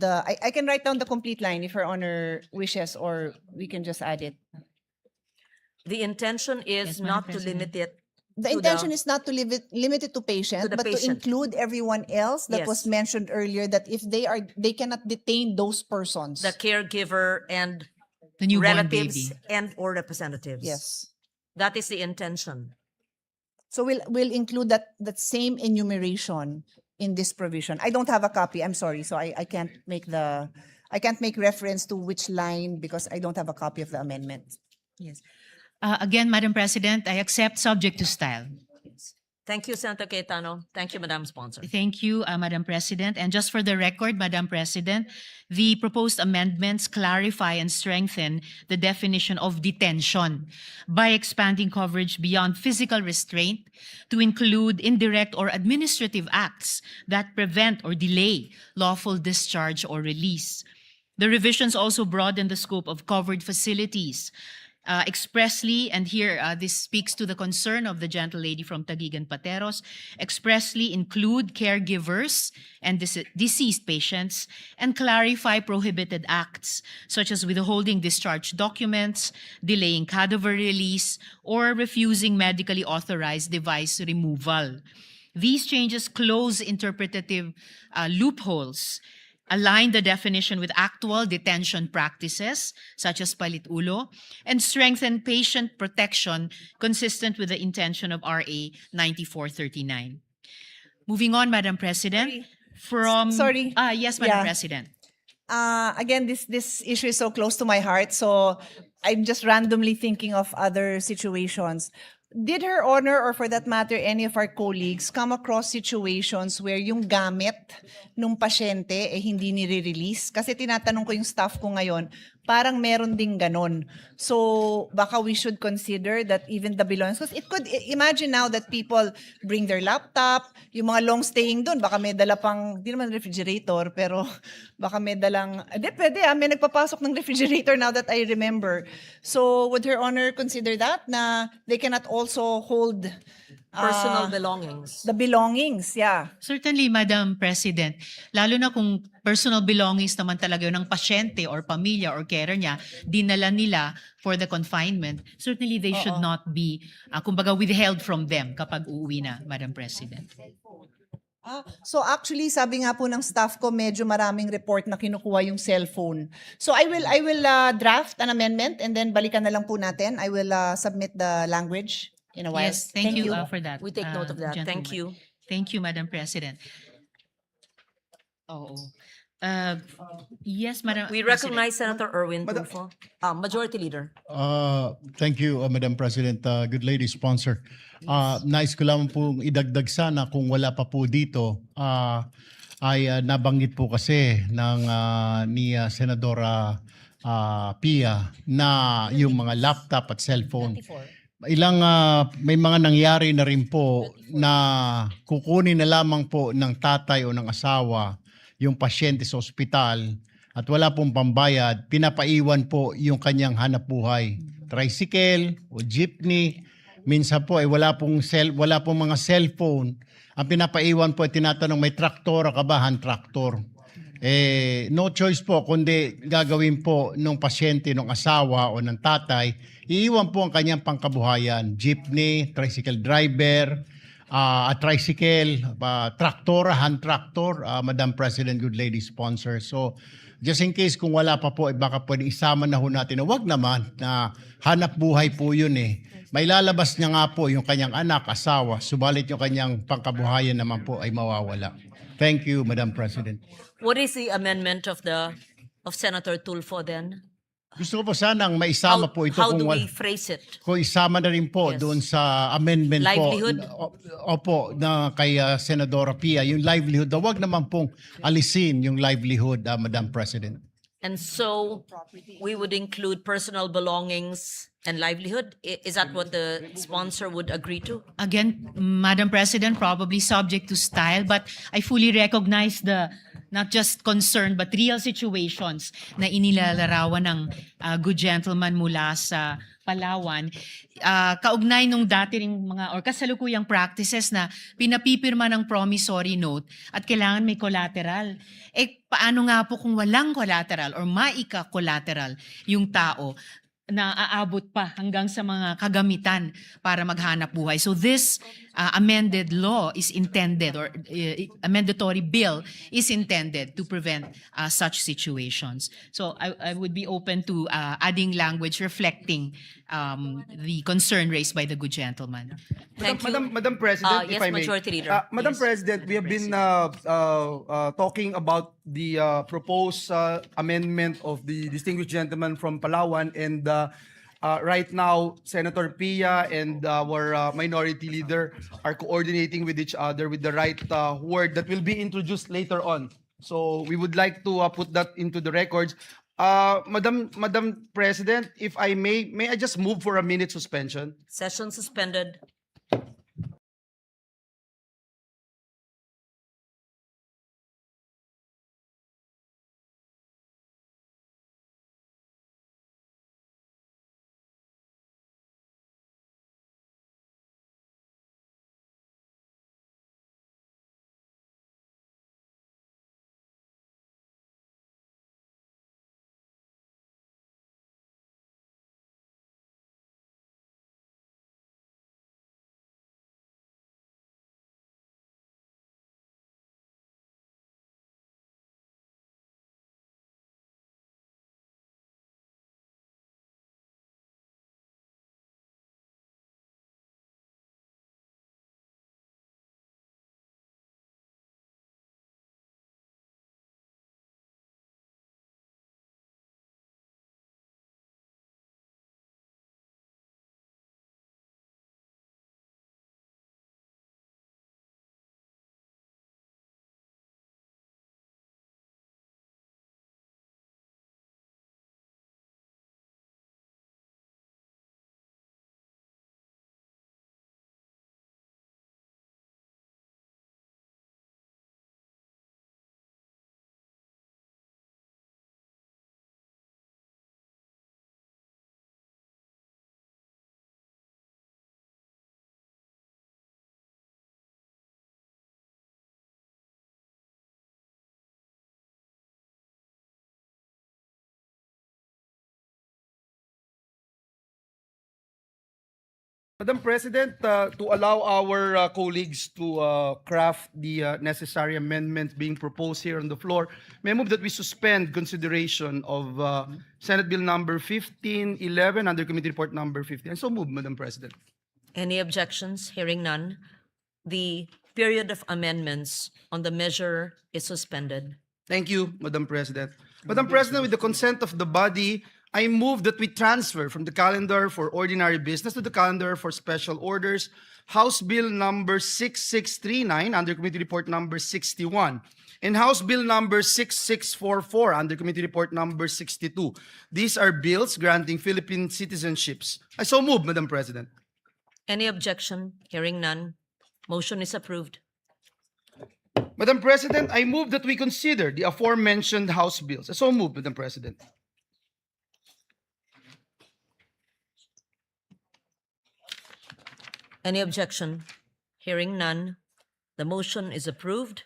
I can write down the complete line if Her Honor wishes, or we can just add it. The intention is Yes, Madam not to President. limit it. The To intention the- is not to limit it to patient, To the but to patient. include everyone else that was Yes. mentioned earlier, that if they cannot detain those persons. The caregiver and The newborn relatives baby. and or representatives. Yes. That is the intention. So we'll include that same enumeration in this provision. I don't have a copy. I'm sorry. So I can't make reference to which line because I don't have a copy of the amendment. Yes. Again, Madam President, I accept subject to style. Thank you, Senator Cayetano. Thank you, Madam Sponsor. Thank you, Madam President. And just for the record, Madam President, the proposed amendments clarify and strengthen the definition of detention by expanding coverage beyond physical restraint to include indirect or administrative acts that prevent or delay lawful discharge or release. The revisions also broaden the scope of covered facilities expressly, and here this speaks to the concern of the gentle lady from Taguig Pateros, expressly include caregivers and deceased patients and clarify prohibited acts such as withholding discharge documents, delaying cadaver release, or refusing medically authorized device removal. These changes close interpretative loopholes, align the definition with actual detention practices, such as palit-ulo, and strengthen patient protection consistent with the intention of RA 9439. Moving on, Madam President. Sorry. Yes, Madam Yeah. President. Again, this issue is so close to my heart, so I'm just randomly thinking of other situations. Did Her Honor, or for that matter, any of our colleagues, come across situations where yung gamit nung pasyente hindi nire-release? Kasi tinatanong ko yung staff ko ngayon, parang meron ding ganon. So baka we should consider that even the belongings, because it could, imagine now that people bring their laptop, yung mga long staying doon, baka may dala pang, di naman refrigerator, pero baka may dalang, pwede may nagpapasok ng refrigerator now that I remember. So would Her Honor consider that, na they cannot also hold Personal belongings. the belongings, yeah. Certainly, Madam President, lalo na kung personal belongings naman talaga yun ng pasyente or pamilya or carer niya, dinala nila for the confinement, certainly they should not be, kumbaga, withheld from them kapag uuwi na, Madam President. So actually, sabi nga po ng staff ko, medyo maraming report na kinukuha yung cellphone. So I will draft an amendment and then balikan na lang po natin. I will submit the language in a while. Yes, thank you for that. We take note of that. Thank gentleman. you. Thank you, Madam President. Oo. Yes, Madam We President. recognize Senator Erwin Tulfo. Majority Leader. Thank you, Madam President. Good lady sponsor. Nais ko lamang pong idagdag sana kung wala pa po dito, ay nabanggit po kasi ng ni Senadora Pia na yung mga laptop at cellphone. May mga nangyari na rin po na kukunin na lamang po ng tatay o ng asawa yung pasyente sa ospital at wala pong pambayad, pinapaiwan po yung kanyang hanap buhay. Tricycle o jeepney, minsan po ay wala pong mga cellphone. Ang pinapaiwan po ay tinatanong, may traktor ka ba? Hand traktor. No choice po kundi gagawin po ng pasyente, ng asawa o ng tatay, iiwan po ang kanyang pangkabuhayan. Jeepney, tricycle driver, tricycle, traktor, hand tractor, Madam President, good lady sponsor. So, just in case kung wala pa po, baka pwede isama na ho natin. Wag naman, na hanap buhay po yun eh. May lalabas niya nga po yung kanyang anak, asawa, subalit yung kanyang pangkabuhayan naman po ay mawawala. Thank you, Madam President. What is the amendment of Senator Tulfo then? Gusto ko po sanang maisama po ito How kung do we phrase it? kung isama na rin po Yes. doon sa amendment Livelihood? po. Opo, na kay Senadora Pia, yung livelihood. Wag naman pong alisin yung livelihood, Madam President. And so we would include personal belongings and livelihood? Is that what the sponsor would agree to? Again, Madam President, probably subject to style, but I fully recognize the not just concern but real situations na inilalarawan ng good gentleman mula sa Palawan. Kaugnay nung dati ring mga or kasalukuyang practices na pinapipirma ng promissory note at kailangan may collateral. Paano nga po kung walang collateral or maika-collateral yung tao na aabot pa hanggang sa mga kagamitan para maghanap buhay. So this amended law is intended or amendatory bill is intended to prevent such situations. So I would be open to adding language reflecting the concern raised by the good gentleman. Thank you. Madam President, Yes, if I may. Majority Leader. Madam Yes. President, we have been talking about the proposed amendment of the distinguished gentleman from Palawan, and right now, Senator Pia and our minority leader are coordinating with each other with the right word that will be introduced later on. So we would like to put that into the records. Madam President, if I may I just move for a minute suspension? Session suspended. Madam President, to allow our colleagues to craft the necessary amendments being proposed here on the floor, may I move that we suspend consideration of Senate Bill number 1511 under Committee Report number 15. And so move, Madam President. Any objections? Hearing none. The period of amendments on the measure is suspended. Thank you, Madam President. Madam President, with the consent of the body, I move that we transfer from the calendar for ordinary business to the calendar for special orders House Bill number 6639 under Committee Report number 61 and House Bill number 6644 under Committee Report number 62. These are bills granting Philippine citizenships. I so move, Madam President. Any objection? Hearing none. Motion is approved. Madam President, I move that we consider the aforementioned House bills. I so move, Madam President. Any objection? Hearing none. The motion is approved.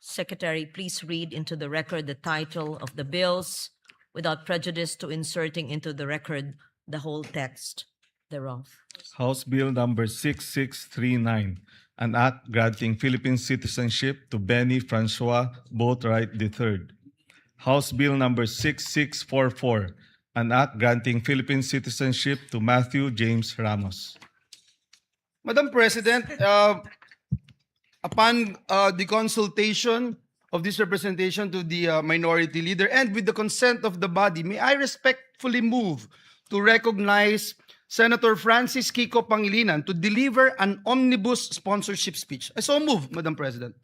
Secretary, please read into the record the title of the bills without prejudice to inserting into the record the whole text thereof. House Bill number 6639, an act granting Philippine citizenship to Benny Francois Boatwright III. House Bill number 6644, an act granting Philippine citizenship to Matthew James Ramos. Madam President, upon the consultation of this representation to the minority leader and with the consent of the body, may I respectfully move to recognize Senator Francis Kiko Pangilinan to deliver an omnibus sponsorship speech. I so move, Madam President.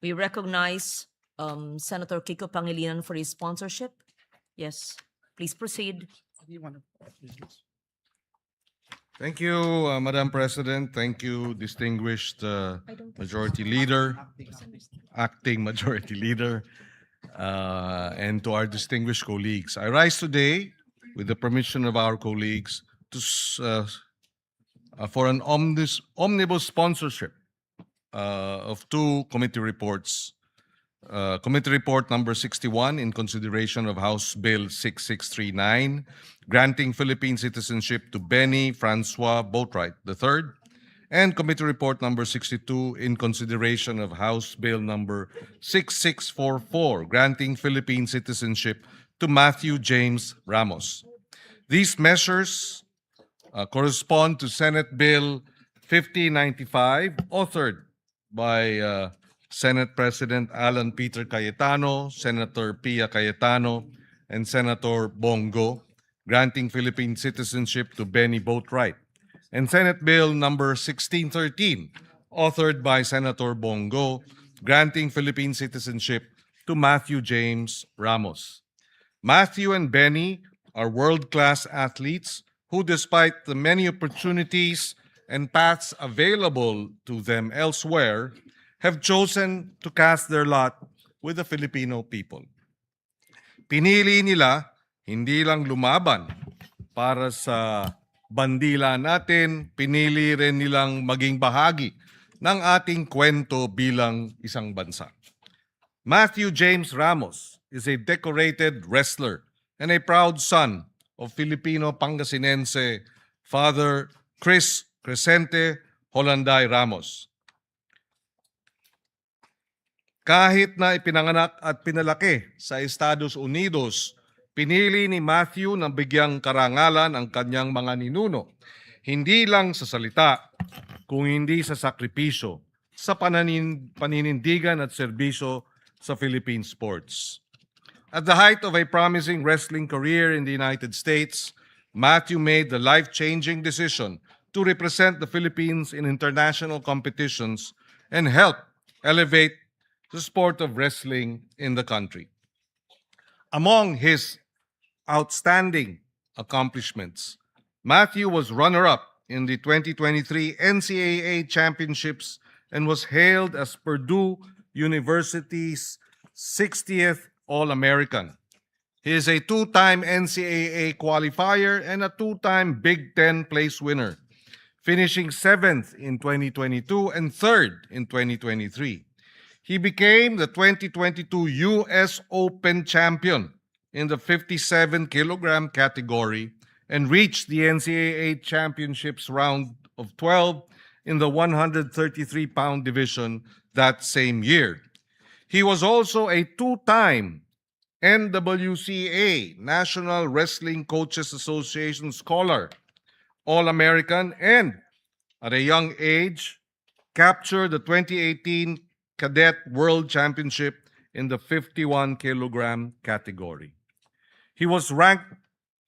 We recognize Senator Kiko Pangilinan for his sponsorship. Yes, please proceed. Thank you, Madam President. Thank you, distinguished Majority Leader, Acting Majority Leader, and to our distinguished colleagues. I rise today, with the permission of our colleagues, for an omnibus sponsorship of two committee reports. Committee Report number 61 in consideration of House Bill 6639, granting Philippine citizenship to Benny Francois Boatwright III, and Committee Report number 62 in consideration of House Bill number 6644, granting Philippine citizenship to Matthew James Ramos. These measures correspond to Senate Bill 5095, authored by Senate President Alan Peter Cayetano, Senator Pia Cayetano, and Senator Bongo, granting Philippine citizenship to Benny Boatwright, and Senate Bill number 1613, authored by Senator Bongo, granting Philippine citizenship to Matthew James Ramos. Matthew and Benny are world-class athletes who, despite the many opportunities and paths available to them elsewhere, have chosen to cast their lot with the Filipino people. Pinili nila hindi lang lumaban para sa bandila natin, pinili rin nilang maging bahagi ng ating kwento bilang isang bansa. Matthew James Ramos is a decorated wrestler and a proud son of Filipino Pangasinense Father Chris Crescente Holanday Ramos. Kahit na ipinanganak at pinalaki sa Estados Unidos, pinili ni Matthew na bigyang karangalan ang kanyang mga ninuno, hindi lang sa salita, kung hindi sa sakripisyo, sa paninindigan at serbisyo sa Philippine sports. At the height of a promising wrestling career in the United States, Matthew made the life-changing decision to represent the Philippines in international competitions and help elevate the sport of wrestling in the country. Among his outstanding accomplishments, Matthew was runner-up in the 2023 NCAA Championships and was hailed as Purdue University's 60th All-American. He is a two-time NCAA qualifier and a two-time Big Ten place winner, finishing 7th in 2022 and 3rd in 2023. He became the 2022 U.S. Open champion in the 57-kilogram category and reached the NCAA Championships round of 12 in the 133-pound division that same year. He was also a two-time NWCA, National Wrestling Coaches Association Scholar, All-American, and at a young age, captured the 2018 Cadet World Championship in the 51-kilogram category. He was ranked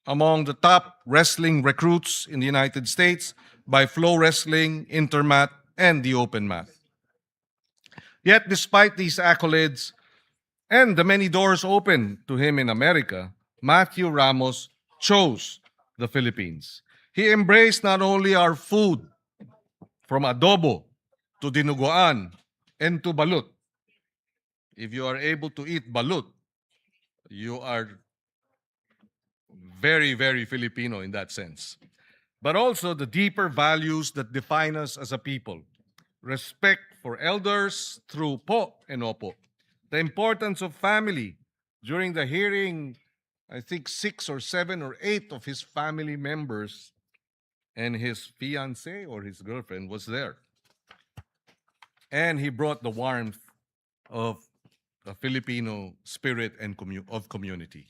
among the top wrestling recruits in the United States by Flow Wrestling, Intermat, and the Open Mat. Yet, despite these accolades and the many doors open to him in America, Matthew Ramos chose the Philippines. He embraced not only our food, from adobo to dinuguan and to balut. If you are able to eat balut, you are very, very Filipino in that sense. But also the deeper values that define us as a people. Respect for elders through po and opo. The importance of family. During the hearing, I think 6 or 7 or 8 of his family members and his fiancée or his girlfriend was there. And he brought the warmth of a Filipino spirit and of community.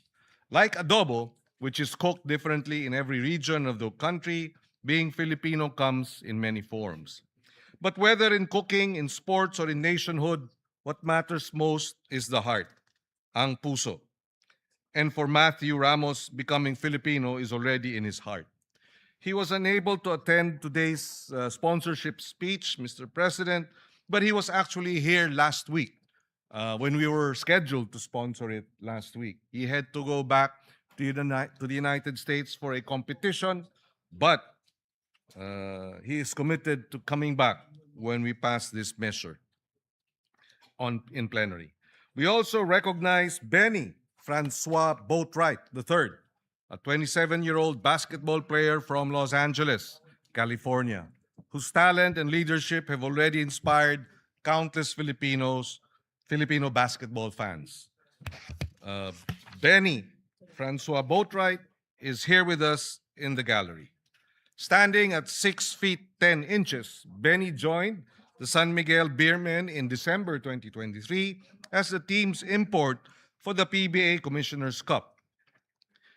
Like adobo, which is cooked differently in every region of the country, being Filipino comes in many forms. But whether in cooking, in sports, or in nationhood, what matters most is the heart, ang puso. And for Matthew Ramos, becoming Filipino is already in his heart. He was unable to attend today's sponsorship speech, Mr. President, but he was actually here last week when we were scheduled to sponsor it last week. He had to go back to the United States for a competition, but he is committed to coming back when we pass this measure in plenary. We also recognize Benny Francois Boatwright III, a 27-year-old basketball player from Los Angeles, California, whose talent and leadership have already inspired countless Filipino basketball fans. Benny Francois Boatwright is here with us in the gallery. Standing at 6 feet 10 inches, Benny joined the San Miguel Beermen in December 2023 as the team's import for the PBA Commissioner's Cup.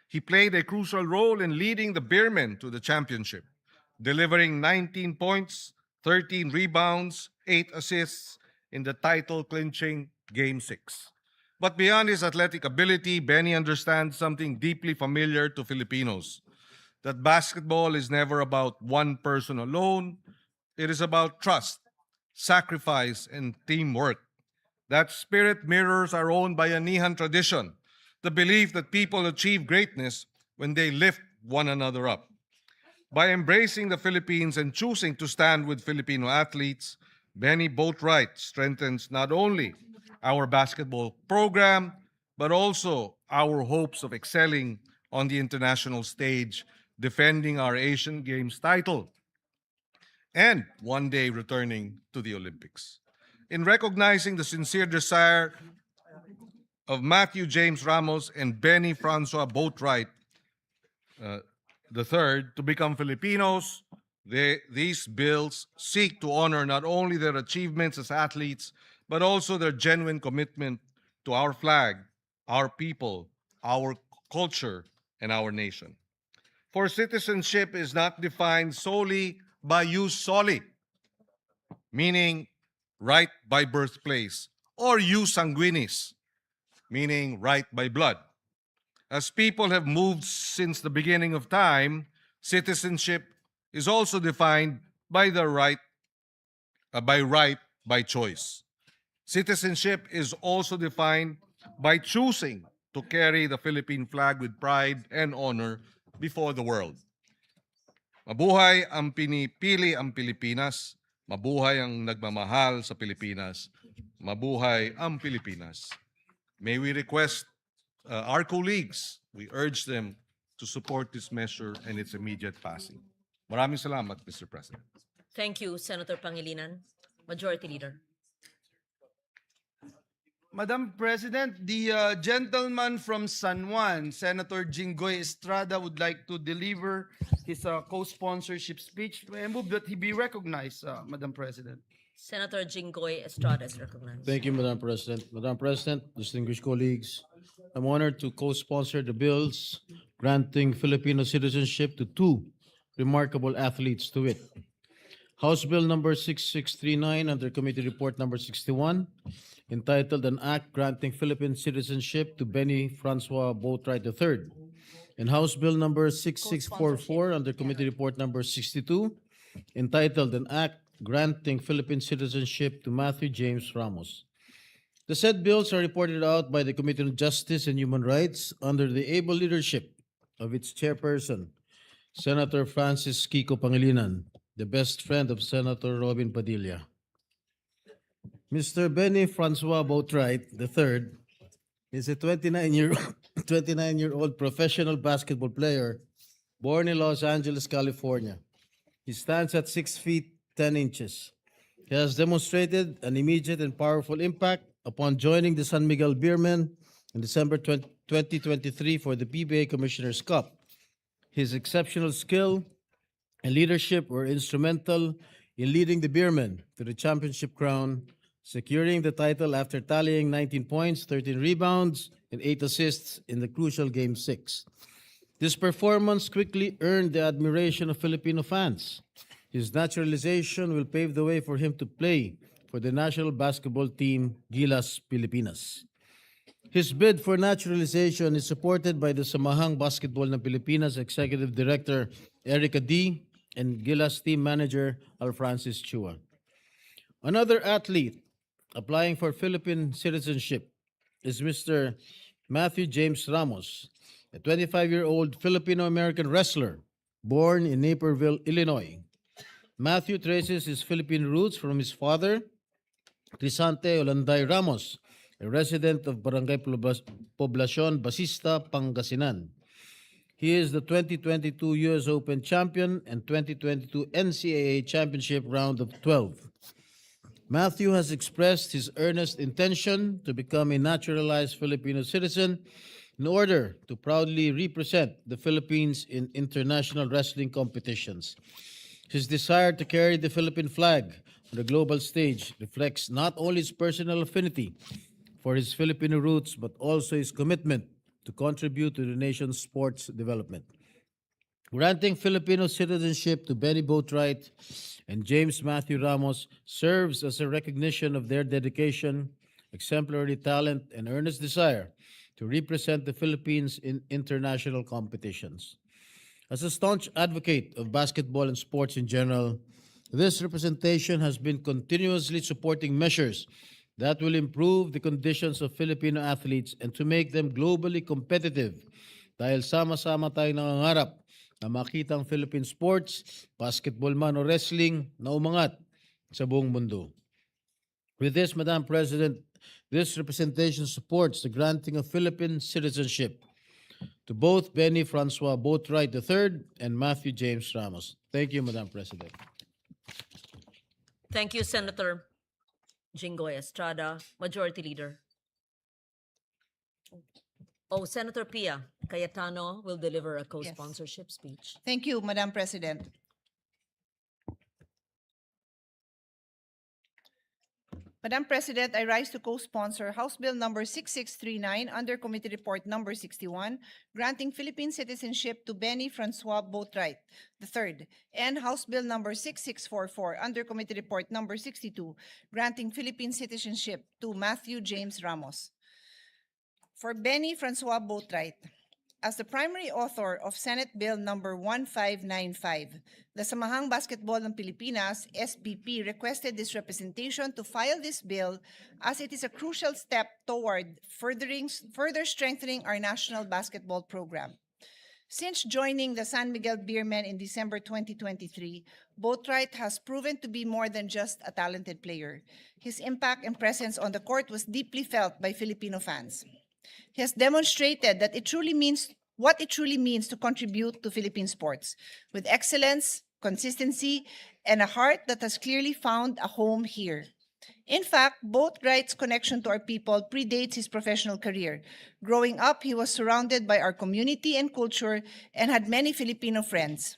He played a crucial role in leading the Beermen to the championship, delivering 19 points, 13 rebounds, 8 assists in the title-clinching Game 6. But beyond his athletic ability, Benny understands something deeply familiar to Filipinos, that basketball is never about one person alone. It is about trust, sacrifice, and teamwork. That spirit mirrors our own Bayanihan tradition, the belief that people achieve greatness when they lift one another up. By embracing the Philippines and choosing to stand with Filipino athletes, Benny Boatwright strengthens not only our basketball program, but also our hopes of excelling on the international stage, defending our Asian Games title, and one day returning to the Olympics. In recognizing the sincere desire of Matthew James Ramos and Benny Francois Boatwright III to become Filipinos, these bills seek to honor not only their achievements as athletes, but also their genuine commitment to our flag, our people, our culture, and our nation. For citizenship is not defined solely by jus soli, meaning right by birthplace, or jus sanguinis, meaning right by blood. As people have moved since the beginning of time, citizenship is also defined by the right by choice. Citizenship is also defined by choosing to carry the Philippine flag with pride and honor before the world. Mabuhay ang pinipili ang Pilipinas, mabuhay ang nagmamahal sa Pilipinas, mabuhay ang Pilipinas. May we request our colleagues, we urge them to support this measure and its immediate passing. Maraming salamat, Mr. President. Thank you, Senator Pangilinan. Majority Leader. Madam President, the gentleman from San Juan, Senator Jinggoy Estrada, would like to deliver his co-sponsorship speech. I move that he be recognized, Madam President. Senator Jinggoy Estrada is recognized. Thank you, Madam President. Madam President, distinguished colleagues, I'm honored to co-sponsor the bills granting Filipino citizenship to two remarkable athletes to wit. House Bill number 6639 under Committee Report number 61, entitled An Act Granting Philippine Citizenship to Benny Francois Boatwright III, and House Bill number 6644 under Committee Report number 62, entitled An Act Granting Philippine Citizenship to Matthew James Ramos. The said bills are reported out by the Committee on Justice and Human Rights under the able leadership of its chairperson, Senator Francis Kiko Pangilinan, the best friend of Senator Robin Padilla. Mr. Benny Francois Boatwright III is a 29-year-old professional basketball player born in Los Angeles, California. He stands at 6 feet 10 inches. He has demonstrated an immediate and powerful impact upon joining the San Miguel Beermen in December 2023 for the PBA Commissioner's Cup. His exceptional skill and leadership were instrumental in leading the Beermen to the championship crown, securing the title after tallying 19 points, 13 rebounds, and 8 assists in the crucial Game 6. This performance quickly earned the admiration of Filipino fans. His naturalization will pave the way for him to play for the national basketball team Gilas Pilipinas. His bid for naturalization is supported by the Samahang Basketball ng Pilipinas Executive Director Erica D. and Gilas team manager Alfrancis Chua. Another athlete applying for Philippine citizenship is Mr. Matthew James Ramos, a 25-year-old Filipino-American wrestler born in Naperville, Illinois. Matthew traces his Philippine roots from his father, Crisante Olanday Ramos, a resident of Barangay Poblacion, Basista, Pangasinan. He is the 2022 US Open champion and 2022 NCAA Championship Round of 12. Matthew has expressed his earnest intention to become a naturalized Filipino citizen in order to proudly represent the Philippines in international wrestling competitions. His desire to carry the Philippine flag on the global stage reflects not only his personal affinity for his Filipino roots, but also his commitment to contribute to the nation's sports development. Granting Filipino citizenship to Benny Boatwright and James Matthew Ramos serves as a recognition of their dedication, exemplary talent, and earnest desire to represent the Philippines in international competitions. As a staunch advocate of basketball and sports in general, this representation has been continuously supporting measures that will improve the conditions of Filipino athletes and to make them globally competitive dahil sama-sama tayong nangangarap na makita ang Philippine sports, basketball man o wrestling, na umangat sa buong mundo. With this, Madam President, this representation supports the granting of Philippine citizenship to both Benny Francois Boatwright III and Matthew James Ramos. Thank you, Madam President. Thank you, Senator Jingoy Estrada, Majority Leader. Oh, Senator Pia Cayetano will deliver a co-sponsorship speech. Thank you, Madam President. Madam President, I rise to co-sponsor House Bill number 6639 under Committee Report number 61, granting Philippine citizenship to Benny Francois Boatwright III, and House Bill number 6644 under Committee Report number 62, granting Philippine citizenship to Matthew James Ramos. For Benny Francois Boatwright, as the primary author of Senate Bill number 1595, the Samahang Basketball ng Pilipinas, SBP, requested this representation to file this bill as it is a crucial step toward further strengthening our national basketball program. Since joining the San Miguel Beermen in December 2023, Boatwright has proven to be more than just a talented player. His impact and presence on the court was deeply felt by Filipino fans. He has demonstrated that what it truly means to contribute to Philippine sports with excellence, consistency, and a heart that has clearly found a home here. In fact, Boatwright's connection to our people predates his professional career. Growing up, he was surrounded by our community and culture and had many Filipino friends.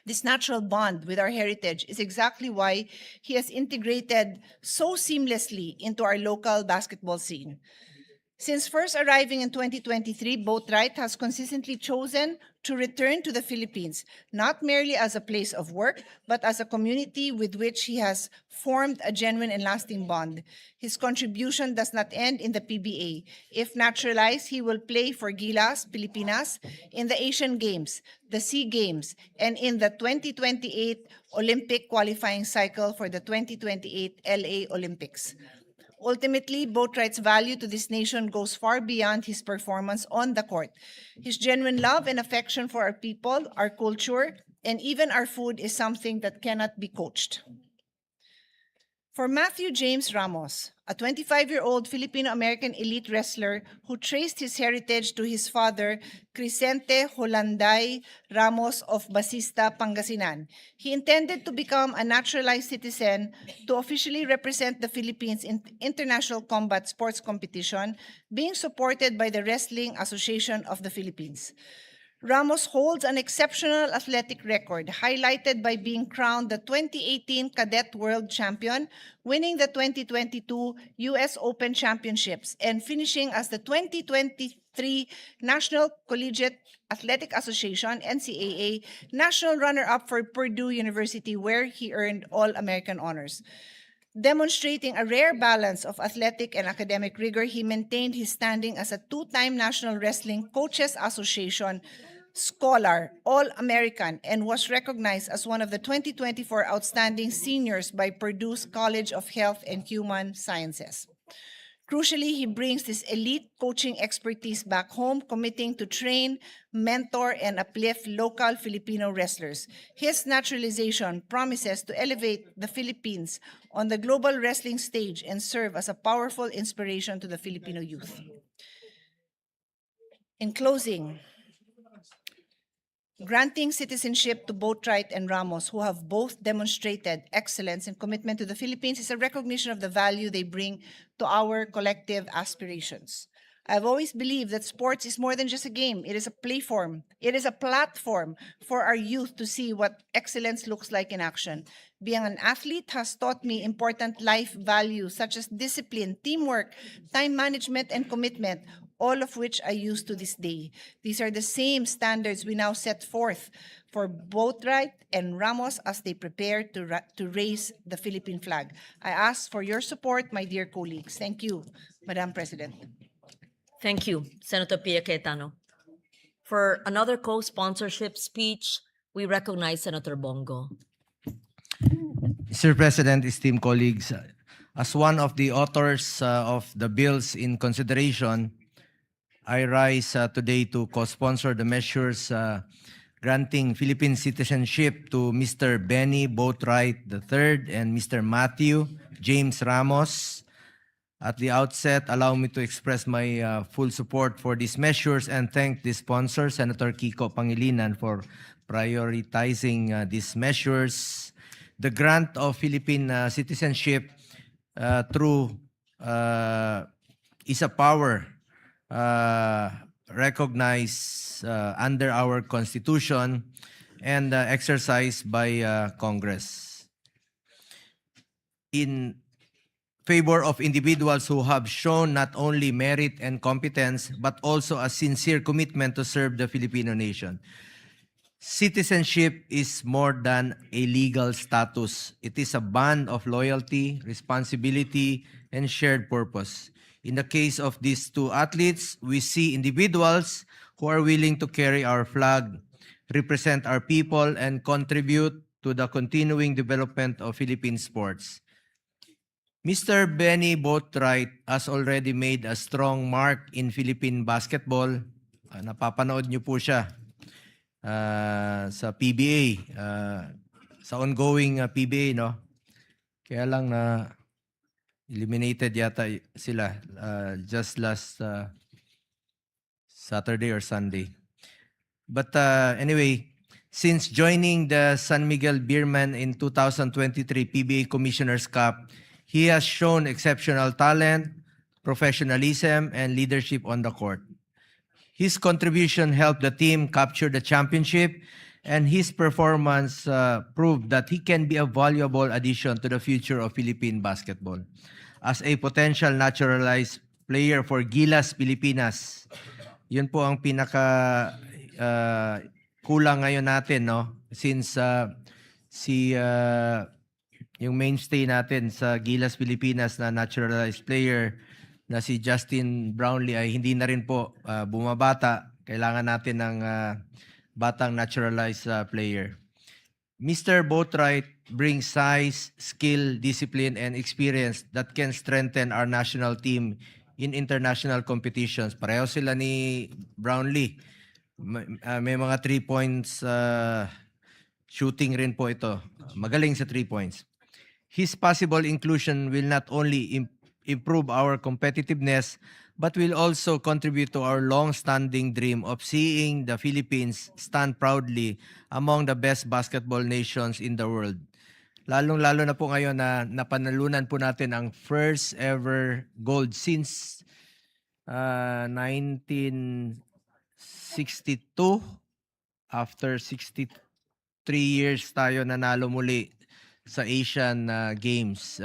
This natural bond with our heritage is exactly why he has integrated so seamlessly into our local basketball scene. Since first arriving in 2023, Boatwright has consistently chosen to return to the Philippines, not merely as a place of work, but as a community with which he has formed a genuine and lasting bond. His contribution does not end in the PBA. If naturalized, he will play for Gilas, Pilipinas, in the Asian Games, the SEA Games, and in the 2028 Olympic qualifying cycle for the 2028 LA Olympics. Ultimately, Boatwright's value to this nation goes far beyond his performance on the court. His genuine love and affection for our people, our culture, and even our food is something that cannot be coached. For Matthew James Ramos, a 25-year-old Filipino-American elite wrestler who traced his heritage to his father, Crisente Holanday Ramos of Basista, Pangasinan, he intended to become a naturalized citizen to officially represent the Philippines in international combat sports competition, being supported by the Wrestling Association of the Philippines. Ramos holds an exceptional athletic record, highlighted by being crowned the 2018 Cadet World Champion, winning the 2022 U.S. Open Championships, and finishing as the 2023 National Collegiate Athletic Association, NCAA, national runner-up for Purdue University, where he earned All-American honors. Demonstrating a rare balance of athletic and academic rigor, he maintained his standing as a two-time National Wrestling Coaches Association Scholar, All-American, and was recognized as one of the 2024 Outstanding Seniors by Purdue's College of Health and Human Sciences. Crucially, he brings this elite coaching expertise back home, committing to train, mentor, and uplift local Filipino wrestlers. His naturalization promises to elevate the Philippines on the global wrestling stage and serve as a powerful inspiration to the Filipino youth. In closing, granting citizenship to Boatwright and Ramos, who have both demonstrated excellence and commitment to the Philippines, is a recognition of the value they bring to our collective aspirations. I've always believed that sports is more than just a game. It is a platform. It is a platform for our youth to see what excellence looks like in action. Being an athlete has taught me important life values such as discipline, teamwork, time management, and commitment, all of which I use to this day. These are the same standards we now set forth for Boatwright and Ramos as they prepare to raise the Philippine flag. I ask for your support, my dear colleagues. Thank you, Madam President. Thank you, Senator Pia Cayetano. For another co-sponsorship speech, we recognize Senator Bongo. Mr. President, esteemed colleagues, as one of the authors of the bills in consideration, I rise today to co-sponsor the measures granting Philippine citizenship to Mr. Benny Boatwright III and Mr. Matthew James Ramos. At the outset, allow me to express my full support for these measures and thank the sponsor, Senator Kiko Pangilinan, for prioritizing these measures. The grant of Philippine citizenship through is a power recognized under our Constitution and exercised by Congress in favor of individuals who have shown not only merit and competence, but also a sincere commitment to serve the Filipino nation. Citizenship is more than a legal status. It is a bond of loyalty, responsibility, and shared purpose. In the case of these two athletes, we see individuals who are willing to carry our flag, represent our people, and contribute to the continuing development of Philippine sports. Mr. Benny Boatwright has already made a strong mark in Philippine basketball. Napapanood niyo po siya sa PBA, sa ongoing PBA, no? Kaya lang na eliminated yata sila just last Saturday or Sunday. But anyway, since joining the San Miguel Beermen in 2023 PBA Commissioner's Cup, he has shown exceptional talent, professionalism, and leadership on the court. His contribution helped the team capture the championship, and his performance proved that he can be a valuable addition to the future of Philippine basketball. As a potential naturalized player for Gilas, Pilipinas. Yun po ang pinaka kulang ngayon natin, no? Since yung mainstay natin sa Gilas, Pilipinas na naturalized player na si Justin Brownlee ay hindi na rin po bumabata. Kailangan natin ng batang naturalized player. Mr. Boatwright brings size, skill, discipline, and experience that can strengthen our national team in international competitions. Pareho sila ni Brownlee. May mga 3 points shooting rin po ito. Magaling sa 3 points. His possible inclusion will not only improve our competitiveness, but will also contribute to our long-standing dream of seeing the Philippines stand proudly among the best basketball nations in the world. Lalong-lalo na po ngayon na napanalunan po natin ang first ever gold since 1962. After 63 years tayo nanalo muli sa Asian Games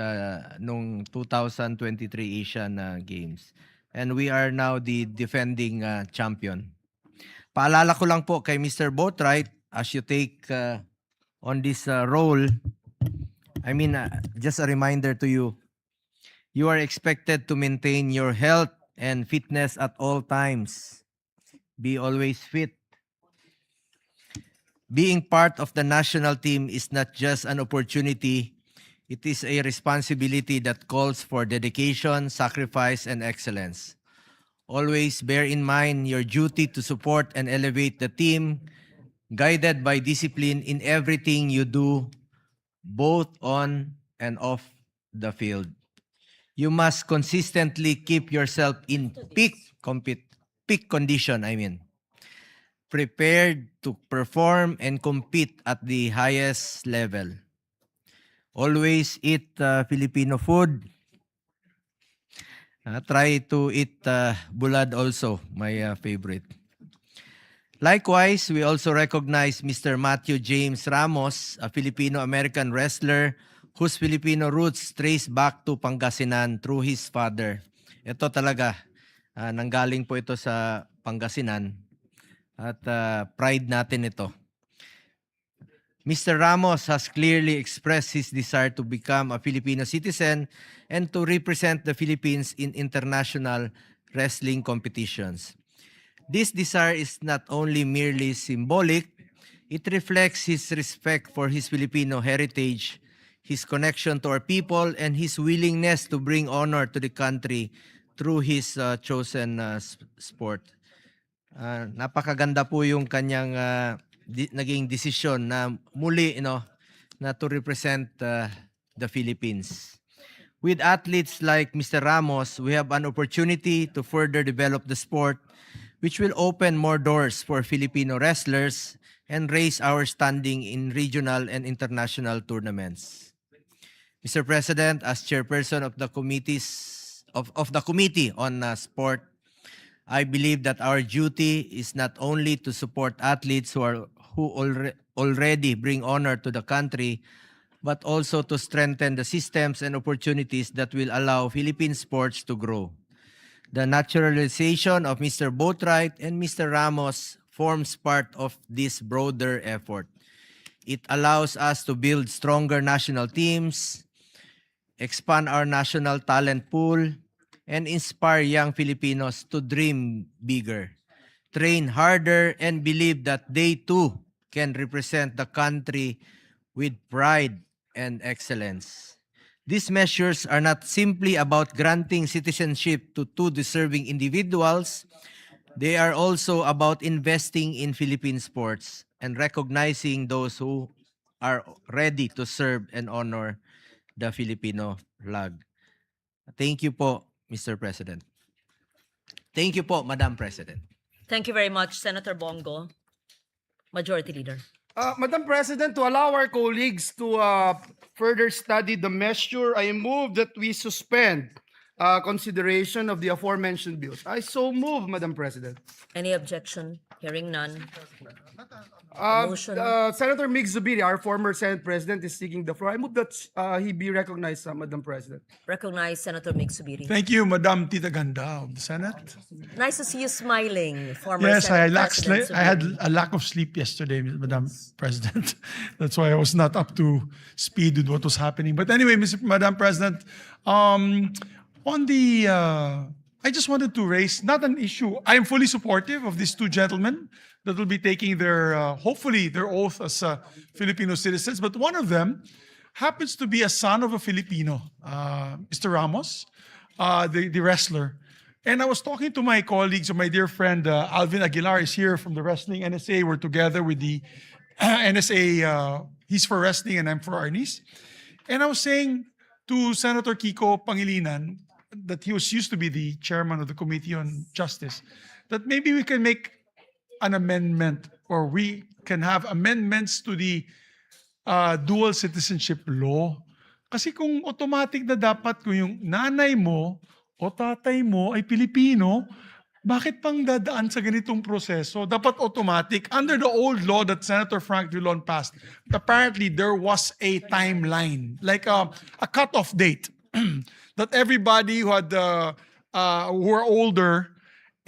nung 2023 Asian Games. And we are now the defending champion. Paalala ko lang po kay Mr. Boatwright, as you take on this role, I mean, just a reminder to you, you are expected to maintain your health and fitness at all times. Be always fit. Being part of the national team is not just an opportunity, it is a responsibility that calls for dedication, sacrifice, and excellence. Always bear in mind your duty to support and elevate the team, guided by discipline in everything you do, both on and off the field. You must consistently keep yourself in peak condition, prepared to perform and compete at the highest level. Always eat Filipino food. Try to eat bulad also, my favorite. Likewise, we also recognize Mr. Matthew James Ramos, a Filipino-American wrestler whose Filipino roots trace back to Pangasinan through his father. Ito talaga, nanggaling po ito sa Pangasinan at pride natin ito. Mr. Ramos has clearly expressed his desire to become a Filipino citizen and to represent the Philippines in international wrestling competitions. This desire is not only merely symbolic, it reflects his respect for his Filipino heritage, his connection to our people, and his willingness to bring honor to the country through his chosen sport. Napakaganda po yung kanyang naging desisyon na muli na to represent the Philippines. With athletes like Mr. Ramos, we have an opportunity to further develop the sport, which will open more doors for Filipino wrestlers and raise our standing in regional and international tournaments. Mr. President, as chairperson of the Committee on Sport, I believe that our duty is not only to support athletes who already bring honor to the country, but also to strengthen the systems and opportunities that will allow Philippine sports to grow. The naturalization of Mr. Boatwright and Mr. Ramos forms part of this broader effort. It allows us to build stronger national teams, expand our national talent pool, and inspire young Filipinos to dream bigger, train harder, and believe that they too can represent the country with pride and excellence. These measures are not simply about granting citizenship to two deserving individuals. They are also about investing in Philippine sports and recognizing those who are ready to serve and honor the Filipino flag. Thank you po, Mr. President. Thank you po, Madam President. Thank you very much, Senator Bongo. Majority Leader. Madam President, to allow our colleagues to further study the measure, I move that we suspend consideration of the aforementioned bills. I so move, Madam President. Any objection? Hearing none. Motion. Senator Mig Zubiri, our former Senate President, is seeking the floor. I move that he be recognized, Madam President. Recognize Senator Migsubiri. Thank you, Madam Tita Ganda of the Senate. Nice to see you smiling, former Yes, I Senate President had Zubiri. a lack of sleep yesterday, Madam President. That's why I was not up to speed with what was happening. But anyway, Madam President, on the, I just wanted to raise not an issue. I am fully supportive of these two gentlemen that will be taking their, hopefully, their oath as Filipino citizens. But one of them happens to be a son of a Filipino, Mr. Ramos, the wrestler. And I was talking to my colleagues, or my dear friend Alvin Aguilar is here from the Wrestling NSA. We're together with the NSA. He's for wrestling and I'm for Arnis. And I was saying to Senator Kiko Pangilinan that he was used to be the chairman of the Committee on Justice, that maybe we can make an amendment, or we can have amendments to the dual citizenship law. Kasi kung automatic na dapat kung yung nanay mo o tatay mo ay Pilipino, bakit pang dadaan sa ganitong proseso? Dapat automatic. Under the old law that Senator Frank Drilon passed, apparently there was a timeline, like a cutoff date, that everybody who had who are older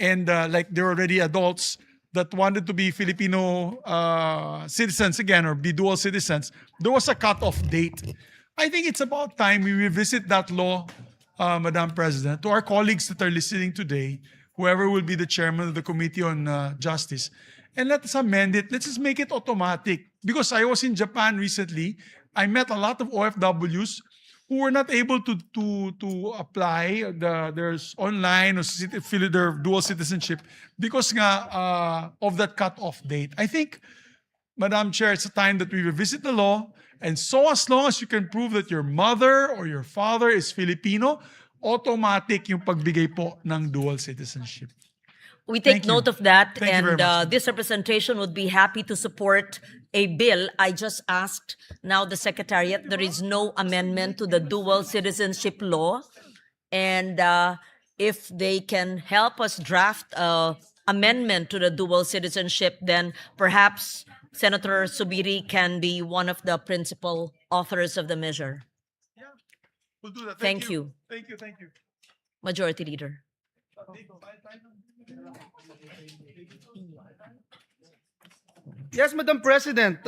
and like they're already adults that wanted to be Filipino citizens again, or be dual citizens, there was a cutoff date. I think it's about time we revisit that law, Madam President, to our colleagues that are listening today, whoever will be the chairman of the Committee on Justice, and let us amend it. Let's just make it automatic. Because I was in Japan recently, I met a lot of OFWs who were not able to apply their online or their dual citizenship because nga of that cut-off date. I think, Madam Chair, it's a time that we revisit the law, and so as long as you can prove that your mother or your father is Filipino, automatic yung pagbigay po ng dual citizenship. We take Thank you. note of that, Thank you and very much. this representation would be happy to support a bill. I just asked now the Secretariat, there is no amendment to the dual citizenship law, and if they can help us draft a amendment to the dual citizenship, then perhaps Senator Subiri can be one of the principal authors of the measure. We'll do that. Thank you. Thank you. Thank you. Majority Leader. Yes, Madam President,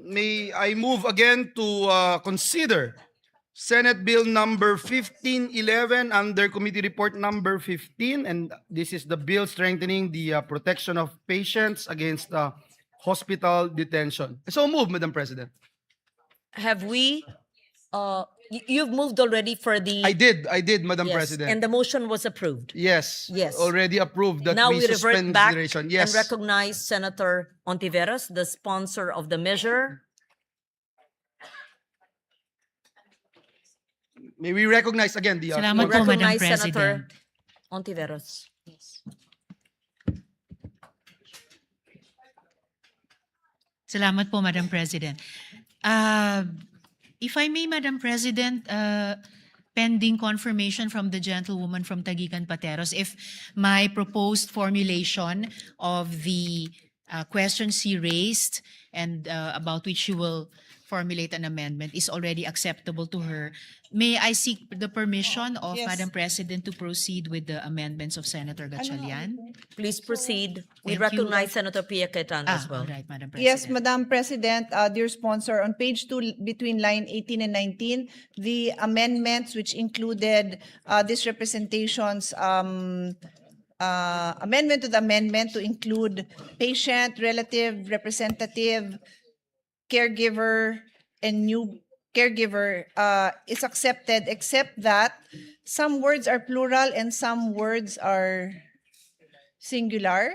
may I move again to consider Senate Bill number 1511 under Committee Report number 15, and this is the bill strengthening the protection of patients against hospital detention. So move, Madam President. Have we, you've moved already for the... I did, Madam Yes, President. and the motion was approved. Yes. Yes. Already approved that Now we we suspend revert back consideration. and Yes. recognize Senator Ontiveros, the sponsor of the measure. May we recognize again the Salamat We po, Madam recognize Senator President. Ontiveros. Salamat po, Madam President. If I may, Madam President, pending confirmation from the gentlewoman from Tagigan Pateros, if my proposed formulation of the questions she raised and about which she will formulate an amendment is already acceptable to her, may I seek the permission of Yes. Madam President to proceed with the amendments of Senator Gatchalian? Please proceed. We Thank you. recognize Senator Pia Cayetano as well. All right, Madam President. Yes, Madam President, dear sponsor, on page 2, between line 18 and 19, the amendments which included this representation's amendment to the amendment to include patient, relative, representative, caregiver, and new caregiver is accepted, except that some words are plural and some words are singular.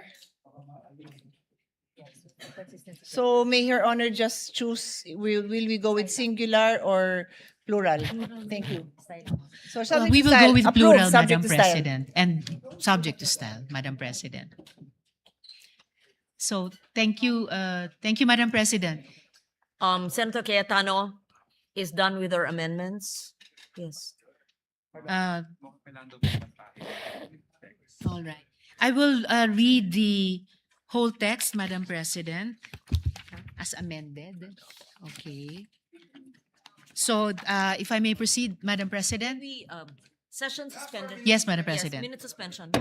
So may Her Honor just choose, will we go with singular or plural? Thank you. So subject We to will style, go with approved, plural, subject Madam to style. President, and subject to style, Madam President. So thank you, Madam President. Senator Cayetano is done with her amendments. Yes. Uh, all right. I will read the whole text, Madam President, as amended. Okay. So if I may proceed, Madam President? We, session suspended. Yes, Madam Yes, President. minute suspension.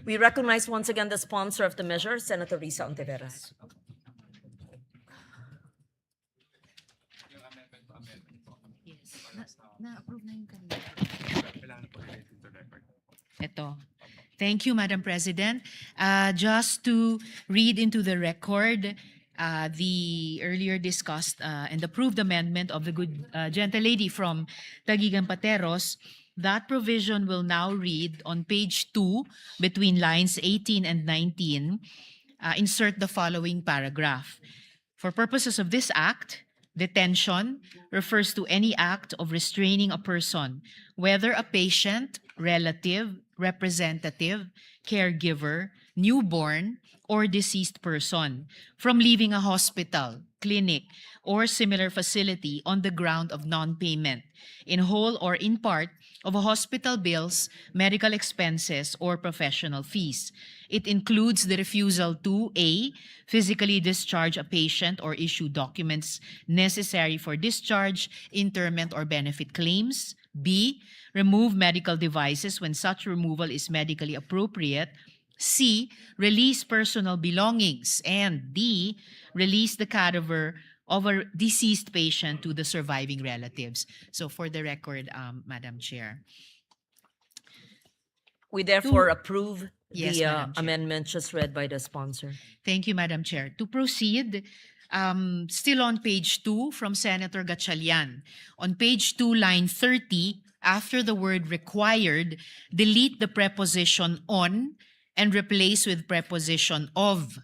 We recognize once again the sponsor of the measure, Senator Risa Ontiveros. Na-approve na yung kanina. Ito. Thank you, Madam President. Just to read into the record, the earlier discussed and approved amendment of the good gentle lady from Taguigan Pateros, that provision will now read on page 2, between lines 18 and 19, insert the following paragraph. For purposes of this act, detention refers to any act of restraining a person, whether a patient, relative, representative, caregiver, newborn, or deceased person, from leaving a hospital, clinic, or similar facility on the ground of non-payment, in whole or in part, of hospital bills, medical expenses, or professional fees. It includes the refusal to A, physically discharge a patient or issue documents necessary for discharge, interment, or benefit claims. B, remove medical devices when such removal is medically appropriate. C, release personal belongings. And D, release the cadaver of a deceased patient to the surviving relatives. So for the record, Madam Chair. We therefore approve Yes, the Madam Chair. amendment just read by the sponsor. Thank you, Madam Chair. To proceed, still on page 2 from Senator Gatchalian. On page 2, line 30, after the word required, delete the preposition on and replace with preposition of.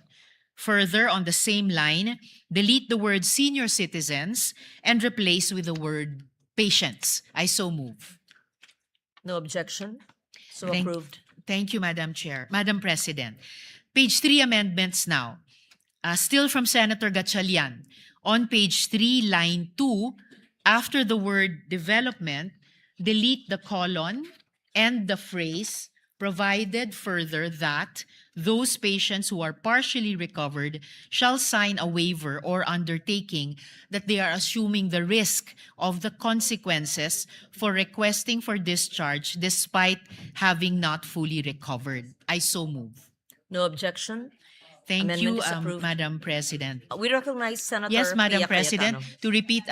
Further, on the same line, delete the word senior citizens and replace with the word patients. I so move. No objection? So Thank- approved. Thank you, Madam Chair. Madam President. Page 3 amendments now. Still from Senator Gatchalian. On page 3, line 2, after the word development, delete the colon and the phrase provided further that those patients who are partially recovered shall sign a waiver or undertaking that they are assuming the risk of the consequences for requesting for discharge despite having not fully recovered. I so move. No objection? Thank Amendment you, is approved. Madam President. We recognize Senator Yes, Madam Pia President. Cayetano. To repeat,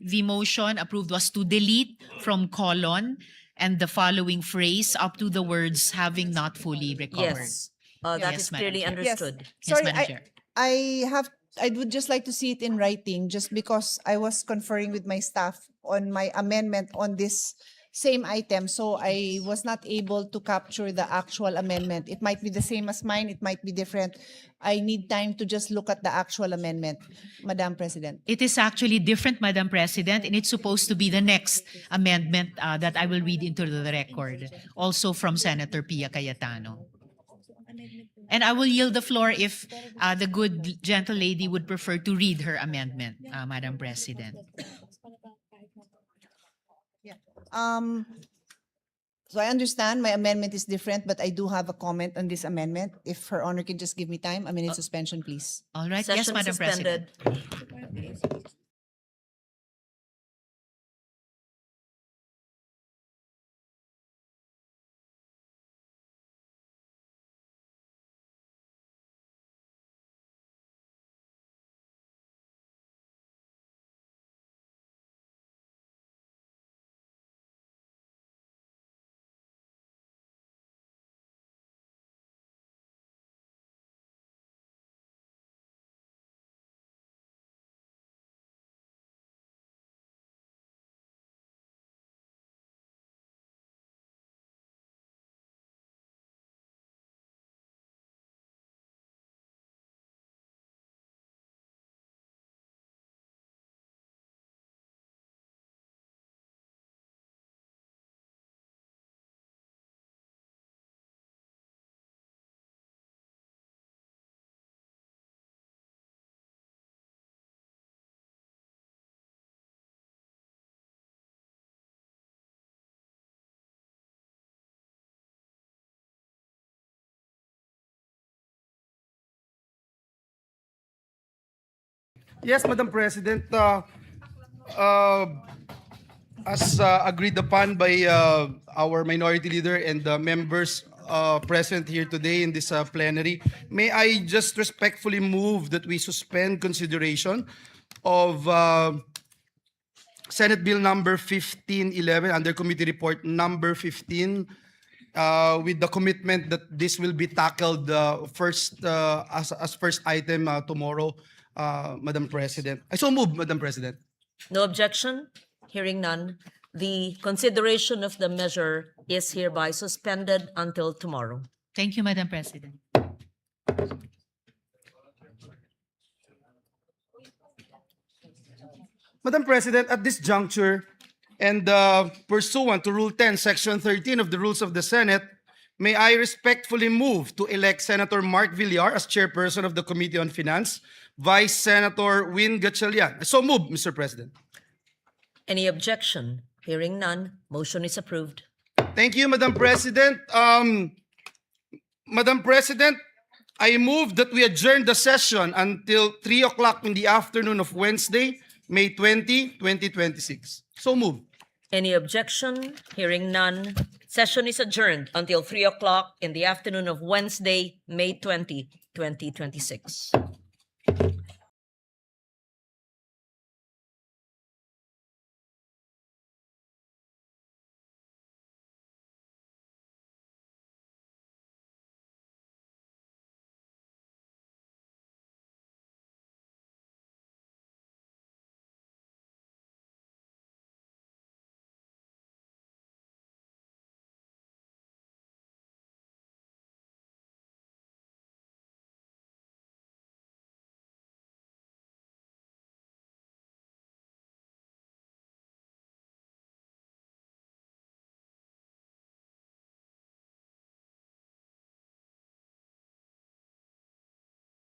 the motion approved was to delete from colon and the following phrase up to the words having not fully recovered. Yes, that Yes, is Madam clearly Chair. understood. Yes, Sorry, Madam Chair. I would just like to see it in writing, just because I was conferring with my staff on my amendment on this same item, so I was not able to capture the actual amendment. It might be the same as mine, it might be different. I need time to just look at the actual amendment, Madam President. It is actually different, Madam President, and it's supposed to be the next amendment that I will read into the record, also from Senator Pia Cayetano. And I will yield the floor if the good gentle lady would prefer to read her amendment, Madam President. So I understand my amendment is different, but I do have a comment on this amendment. If Her Honor can just give me time, a minute suspension, please. All right. Yes, Session Madam suspended. President. Yes, Madam President. Uh, as agreed upon by our minority leader and the members present here today in this plenary, may I just respectfully move that we suspend consideration of Senate Bill number 1511 under Committee Report number 15 with the commitment that this will be tackled first as first item tomorrow, Madam President. I so move, Madam President. No objection? Hearing none, the consideration of the measure is hereby suspended until tomorrow. Thank you, Madam President. Madam President, at this juncture, and pursuant to Rule 10, Section 13 of the Rules of the Senate, may I respectfully move to elect Senator Mark Villar as chairperson of the Committee on Finance, Vice Senator Win Gatchalian. So move, Mr. President. Any objection? Hearing none, motion is approved. Thank you, Madam President. Madam President, I move that we adjourn the session until 3 o'clock in the afternoon of Wednesday, May 20, 2026. So move. Any objection? Hearing none, session is adjourned until 3 o'clock in the afternoon of Wednesday, May 20, 2026.